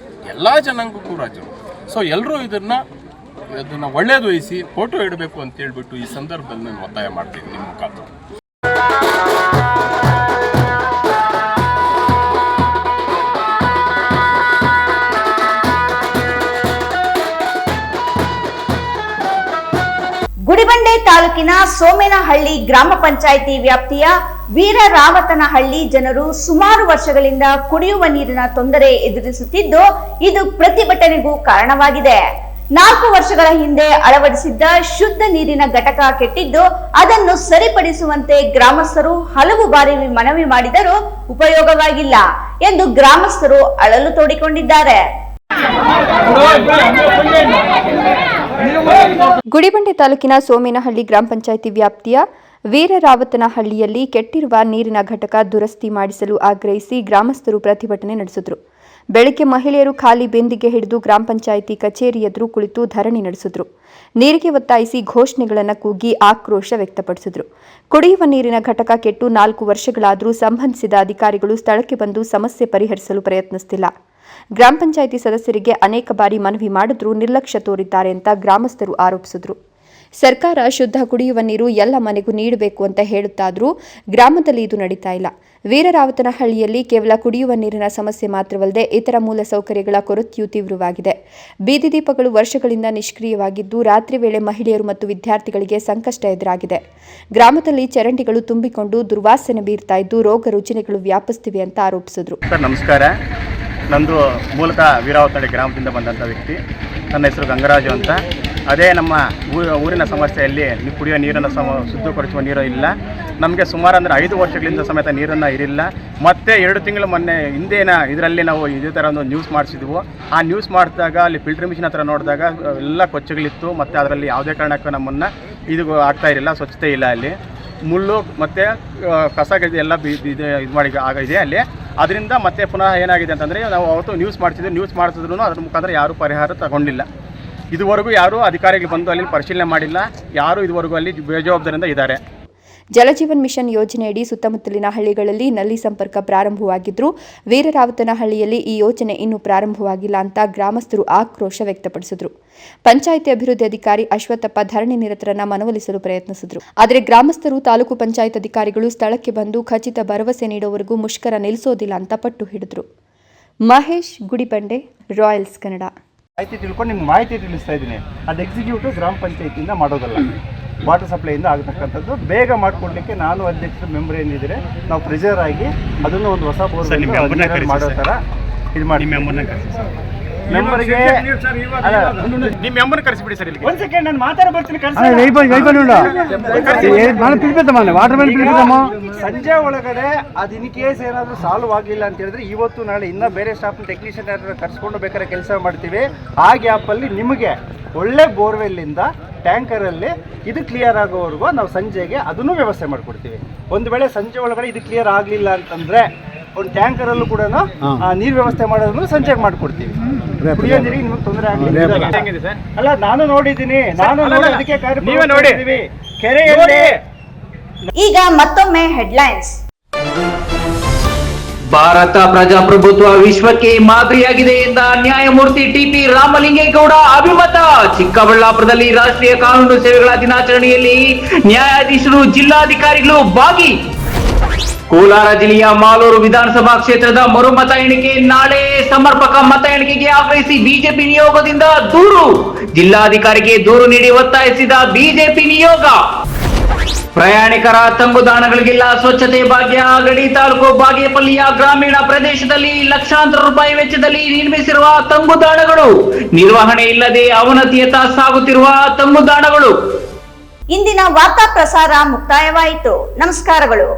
L: ಎಲ್ಲ ಜನಾಂಗಕ್ಕೂ ರಾಜರು. ಸೊ ಎಲ್ಲರೂ ಇದನ್ನು ಒಳ್ಳೇದು ವಹಿಸಿ ಫೋಟೋ ಇಡಬೇಕು ಅಂತ ಹೇಳ್ಬಿಟ್ಟು ಈ ಸಂದರ್ಭದಲ್ಲಿ ನಾನು ಒತ್ತಾಯ ಮಾಡ್ತೀನಿ ನಿಮ್ಮ ಮುಖಾಂತರ.
F: ಗುಡಿಬಂಡೆ ತಾಲೂಕಿನ ಸೋಮೇನಹಳ್ಳಿ ಗ್ರಾಮ ಪಂಚಾಯಿತಿ ವ್ಯಾಪ್ತಿಯ ವೀರರಾವತನಹಳ್ಳಿ ಜನರು ಸುಮಾರು ವರ್ಷಗಳಿಂದ ಕುಡಿಯುವ ನೀರಿನ ತೊಂದರೆ ಎದುರಿಸುತ್ತಿದ್ದು, ಇದು ಪ್ರತಿಭಟನೆಗೂ ಕಾರಣವಾಗಿದೆ. 4 ವರ್ಷಗಳ ಹಿಂದೆ ಅಳವಡಿಸಿದ್ದ ಶುದ್ಧ ನೀರಿನ ಘಟಕ ಕೆಟ್ಟಿದ್ದು, ಅದನ್ನು ಸರಿಪಡಿಸುವಂತೆ ಗ್ರಾಮಸ್ಥರು ಹಲವು ಬಾರಿ ಮನವಿ ಮಾಡಿದರೂ ಉಪಯೋಗವಾಗಿಲ್ಲ ಎಂದು ಗ್ರಾಮಸ್ಥರು ಅಳಲು ತೋಡಿಕೊಂಡಿದ್ದಾರೆ.
J: ಗುಡಿಬಂಡೆ ತಾಲೂಕಿನ ಸೋಮೇನಹಳ್ಳಿ ಗ್ರಾಮ ಪಂಚಾಯಿತಿ ವ್ಯಾಪ್ತಿಯ ವೀರರಾವತನಹಳ್ಳಿಯಲ್ಲಿ ಕೆಟ್ಟಿರುವ ನೀರಿನ ಘಟಕ ದುರಸ್ತಿ ಮಾಡಿಸಲು ಆಗ್ರಹಿಸಿ ಗ್ರಾಮಸ್ಥರು ಪ್ರತಿಭಟನೆ ನಡೆಸಿದರು. ಬೆಳಗ್ಗೆ ಮಹಿಳೆಯರು ಖಾಲಿ ಬೆಂದಿಗೆ ಹಿಡಿದು ಗ್ರಾಮ ಪಂಚಾಯಿತಿ ಕಚೇರಿ ಎದುರು ಕುಳಿತು ಧರಣಿ ನಡೆಸಿದ್ರು. ನೀರಿಗೆ ಒತ್ತಾಯಿಸಿ ಘೋಷಣೆಗಳನ್ನು ಕೂಗಿ ಆಕ್ರೋಶ ವ್ಯಕ್ತಪಡಿಸಿದ್ರು. ಕುಡಿಯುವ ನೀರಿನ ಘಟಕ ಕೆಟ್ಟು 4 ವರ್ಷಗಳಾದರೂ ಸಂಬಂಧಿಸಿದ ಅಧಿಕಾರಿಗಳು ಸ್ಥಳಕ್ಕೆ ಬಂದು ಸಮಸ್ಯೆ ಪರಿಹರಿಸಲು ಪ್ರಯತ್ನಿಸುತ್ತಿಲ್ಲ. ಗ್ರಾಮ ಪಂಚಾಯಿತಿ ಸದಸ್ಯರಿಗೆ ಅನೇಕ ಬಾರಿ ಮನವಿ ಮಾಡಿದ್ರೂ ನಿರ್ಲಕ್ಷ್ಯ ತೋರಿದ್ದಾರೆ ಅಂತ ಗ್ರಾಮಸ್ಥರು ಆರೋಪಿಸಿದ್ರು. ಸರ್ಕಾರ ಶುದ್ಧ ಕುಡಿಯುವ ನೀರು ಎಲ್ಲ ಮನೆಗೂ ನೀಡಬೇಕು ಅಂತ ಹೇಳುತ್ತಾದರೂ ಗ್ರಾಮದಲ್ಲಿ ಇದು ನಡೀತಾ ಇಲ್ಲ. ವೀರರಾವತನಹಳ್ಳಿಯಲ್ಲಿ ಕೇವಲ ಕುಡಿಯುವ ನೀರಿನ ಸಮಸ್ಯೆ ಮಾತ್ರವಲ್ಲದೆ ಇತರ ಮೂಲ ಸೌಕರ್ಯಗಳ ಕೊರತೆಯೂ ತೀವ್ರವಾಗಿದೆ. ಬೀದಿ ದೀಪಗಳು ವರ್ಷಗಳಿಂದ ನಿಷ್ಕ್ರಿಯವಾಗಿದ್ದು, ರಾತ್ರಿ ವೇಳೆ ಮಹಿಳೆಯರು ಮತ್ತು ವಿದ್ಯಾರ್ಥಿಗಳಿಗೆ ಸಂಕಷ್ಟ ಎದುರಾಗಿದೆ. ಗ್ರಾಮದಲ್ಲಿ ಚರಂಡಿಗಳು ತುಂಬಿಕೊಂಡು ದುರ್ವಾಸನೆ ಬೀರ್ತಾ ಇದ್ದು, ರೋಗ ರುಜಿನಗಳು ವ್ಯಾಪಿಸುತ್ತಿವೆ ಅಂತ ಆರೋಪಿಸಿದ್ರು.
M: ಸರ್ ನಮಸ್ಕಾರ. ನಂದು ಮೂಲತಃ ವೀರರಾವತನಹಳ್ಳಿ ಗ್ರಾಮದಿಂದ ಬಂದಂಥ ವ್ಯಕ್ತಿ. ನನ್ನ ಹೆಸರು ಗಂಗರಾಜು ಅಂತ. ಅದೇ ನಮ್ಮ ಊರಿನ ಸಮಸ್ಯೆಯಲ್ಲಿ ಕುಡಿಯುವ ನೀರನ್ನು ಶುದ್ಧಗೊಳಿಸುವ ನೀರು ಇಲ್ಲ. ನಮಗೆ ಸುಮಾರು ಅಂದರೆ 5 ವರ್ಷಗಳಿಂದ ಸಮೇತ ನೀರನ್ನು ಇರಿಲ್ಲ. ಮತ್ತೆ 2 ತಿಂಗಳು ಮೊನ್ನೆ ಹಿಂದೇನ ಇದರಲ್ಲಿ ನಾವು ಇದೇ ಥರ ಒಂದು ನ್ಯೂಸ್ ಮಾಡಿಸಿದ್ವು. ಆ ನ್ಯೂಸ್ ಮಾಡಿದಾಗ ಅಲ್ಲಿ ಫಿಲ್ಟರ್ ಮಿಷಿನ್ ಹತ್ರ ನೋಡಿದಾಗ ಎಲ್ಲ ಕೊಚ್ಚಗಳಿತ್ತು. ಮತ್ತು ಅದರಲ್ಲಿ ಯಾವುದೇ ಕಾರಣಕ್ಕೂ ನಮ್ಮನ್ನು ಇದು ಆಗ್ತಾ ಇರಲಿಲ್ಲ, ಸ್ವಚ್ಛತೆ ಇಲ್ಲ. ಅಲ್ಲಿ ಮುಳ್ಳು ಮತ್ತು ಕಸ ಎಲ್ಲ ಇದು ಮಾಡಿ ಆಗಿದೆ ಅಲ್ಲಿ. ಅದರಿಂದ ಮತ್ತೆ ಪುನಃ ಏನಾಗಿದೆ ಅಂತಂದರೆ ನಾವು ಅವತ್ತು ನ್ಯೂಸ್ ಮಾಡಿಸಿದ್ರು ಅದ್ರ ಮುಖಾಂತರ ಯಾರೂ ಪರಿಹಾರ ತಗೊಂಡಿಲ್ಲ. ಇದುವರೆಗೂ ಯಾರೂ ಅಧಿಕಾರಿಗಳು ಬಂದು ಅಲ್ಲಿ ಪರಿಶೀಲನೆ ಮಾಡಿಲ್ಲ. ಯಾರು ಇದುವರೆಗೂ ಅಲ್ಲಿ ಬೇಜವಾಬ್ದಾರಿಯಿಂದ ಇದ್ದಾರೆ.
J: ಜಲಜೀವನ್ ಮಿಷನ್ ಯೋಜನೆಯಡಿ ಸುತ್ತಮುತ್ತಲಿನ ಹಳ್ಳಿಗಳಲ್ಲಿ ನಲ್ಲಿ ಸಂಪರ್ಕ ಪ್ರಾರಂಭವಾಗಿದ್ದರೂ ವೀರರಾವತನಹಳ್ಳಿಯಲ್ಲಿ ಈ ಯೋಜನೆ ಇನ್ನೂ ಪ್ರಾರಂಭವಾಗಿಲ್ಲ ಅಂತ ಗ್ರಾಮಸ್ಥರು ಆಕ್ರೋಶ ವ್ಯಕ್ತಪಡಿಸಿದರು. ಪಂಚಾಯಿತಿ ಅಭಿವೃದ್ಧಿ ಅಧಿಕಾರಿ ಅಶ್ವತ್ಥಪ್ಪ ಧರಣಿ ನಿರತರನ್ನ ಮನವೊಲಿಸಲು ಪ್ರಯತ್ನಿಸಿದರು. ಆದರೆ ಗ್ರಾಮಸ್ಥರು ತಾಲೂಕು ಪಂಚಾಯತ್ ಅಧಿಕಾರಿಗಳು ಸ್ಥಳಕ್ಕೆ ಬಂದು ಖಚಿತ ಭರವಸೆ ನೀಡುವವರೆಗೂ ಮುಷ್ಕರ ನಿಲ್ಲಿಸೋದಿಲ್ಲ ಅಂತ ಪಟ್ಟು ಹಿಡಿದರು. ಮಹೇಶ್ ಗುಡಿಬಂಡೆ, ರಾಯಲ್ಸ್ ಕನ್ನಡ.
M: ಮಾಹಿತಿ ತಿಳ್ಕೊಂಡು ನಿಮ್ಗೆ ಮಾಹಿತಿ ತಿಳಿಸ್ತಾ ಇದ್ದೀನಿ. ಅದು ಎಕ್ಸಿಕ್ಯೂಟಿವ್ ಗ್ರಾಮ ಪಂಚಾಯತಿಯಿಂದ ಮಾಡೋದಲ್ಲ, ವಾಟರ್ ಸಪ್ಲೈಯಿಂದ ಆಗತಕ್ಕಂಥದ್ದು. ಬೇಗ ಮಾಡಿಕೊಡ್ಲಿಕ್ಕೆ ನಾನು ಅಧ್ಯಕ್ಷರು ಮೆಂಬರ್ ಏನಿದ್ರೆ ನಾವು ಪ್ರೆಷರ್ ಆಗಿ ಅದನ್ನು ಒಂದು ಹೊಸ ಬೋರ್ ಮಾಡೋ ಥರ ಇದು ಮಾಡಿ ಮೆಂಬರ್ಗೆ ನಿಮ್ಮ ಮೆಂಬರ್ ಕರೆಸಿಬಿಡಿ ಸರ್. ಇಲ್ಲಿ ಒಂದು ಸೆಕೆಂಡ್ ನಾನು ಮಾತಾಡ ಬರ್ತೀನಿ. ಸಂಜೆ ಒಳಗಡೆ ಅದು ಇನ್ ಕೇಸ್ ಏನಾದರೂ ಸಾಲ್ವ್ ಆಗಲಿಲ್ಲ ಅಂತ ಹೇಳಿದ್ರೆ ಇವತ್ತು ನಾಳೆ ಇನ್ನೂ ಬೇರೆ ಸ್ಟಾಫ್ ಟೆಕ್ನಿಷಿಯನ್ ಕರ್ಸ್ಕೊಂಡು ಬೇಕಾದ್ರೆ ಕೆಲಸ ಮಾಡ್ತೀವಿ. ಆ ಗ್ಯಾಪಲ್ಲಿ ನಿಮಗೆ ಒಳ್ಳೆ ಬೋರ್ವೆಲ್ಲಿಂದ ಟ್ಯಾಂಕರಲ್ಲಿ ಇದು ಕ್ಲಿಯರ್ ಆಗೋವರೆಗೂ ನಾವು ಸಂಜೆಗೆ ಅದನ್ನು ವ್ಯವಸ್ಥೆ ಮಾಡಿಕೊಡ್ತೀವಿ. ಒಂದು ವೇಳೆ ಸಂಜೆ ಒಳಗಡೆ ಇದು ಕ್ಲಿಯರ್ ಆಗಲಿಲ್ಲ ಅಂತಂದರೆ ಒಂದು ಟ್ಯಾಂಕರಲ್ಲೂ ಕೂಡ ನೀರು ವ್ಯವಸ್ಥೆ ಮಾಡೋದನ್ನು ಸಂಜೆಗೆ ಮಾಡಿಕೊಡ್ತೀವಿ. ಕುಡಿಯೋ ನೀರಿಗೆ ನಿಮಗೆ ತೊಂದರೆ ಆಗಲಿಲ್ಲ ಅಲ್ಲ, ನಾನು ನೋಡಿದ್ದೀನಿ. ಅದಕ್ಕೆ ಕೆರೆಯಲ್ಲಿ.
F: ಈಗ ಮತ್ತೊಮ್ಮೆ ಹೆಡ್ಲೈನ್ಸ್.
B: ಭಾರತ ಪ್ರಜಾಪ್ರಭುತ್ವ ವಿಶ್ವಕ್ಕೆ ಮಾದರಿಯಾಗಿದೆ ಎಂದ ನ್ಯಾಯಮೂರ್ತಿ ಟಿಪಿ ರಾಮಲಿಂಗೇಗೌಡ ಅಭಿಮತ. ಚಿಕ್ಕಬಳ್ಳಾಪುರದಲ್ಲಿ ರಾಷ್ಟ್ರೀಯ ಕಾನೂನು ಸೇವೆಗಳ ದಿನಾಚರಣೆಯಲ್ಲಿ ನ್ಯಾಯಾಧೀಶರು, ಜಿಲ್ಲಾಧಿಕಾರಿಗಳು ಭಾಗಿ. ಕೋಲಾರ ಜಿಲ್ಲೆಯ ಮಾಲೂರು ವಿಧಾನಸಭಾ ಕ್ಷೇತ್ರದ ಮರು ಮತ ಎಣಿಕೆ ನಾಳೆ. ಸಮರ್ಪಕ ಮತ ಎಣಿಕೆಗೆ ಆಗ್ರಹಿಸಿ ಬಿಜೆಪಿ ನಿಯೋಗದಿಂದ ದೂರು. ಜಿಲ್ಲಾಧಿಕಾರಿಗೆ ದೂರು ನೀಡಿ ಒತ್ತಾಯಿಸಿದ ಬಿಜೆಪಿ ನಿಯೋಗ. ಪ್ರಯಾಣಿಕರ ತಂಗುದಾಣಗಳಿಗೆಲ್ಲ ಸ್ವಚ್ಛತೆ ಭಾಗ್ಯ. ಗಡಿ ತಾಲೂಕು ಬಾಗೇಪಲ್ಲಿಯ ಗ್ರಾಮೀಣ ಪ್ರದೇಶದಲ್ಲಿ ಲಕ್ಷಾಂತರ ರೂಪಾಯಿ ವೆಚ್ಚದಲ್ಲಿ ನಿರ್ಮಿಸಿರುವ ತಂಗುದಾಣಗಳು ನಿರ್ವಹಣೆ ಇಲ್ಲದೆ ಅವನತಿಯತ್ತ ಸಾಗುತ್ತಿರುವ ತಂಗುದಾಣಗಳು.
F: ಇಂದಿನ ವಾರ್ತಾ ಪ್ರಸಾರ ಮುಕ್ತಾಯವಾಯಿತು. ನಮಸ್ಕಾರಗಳು.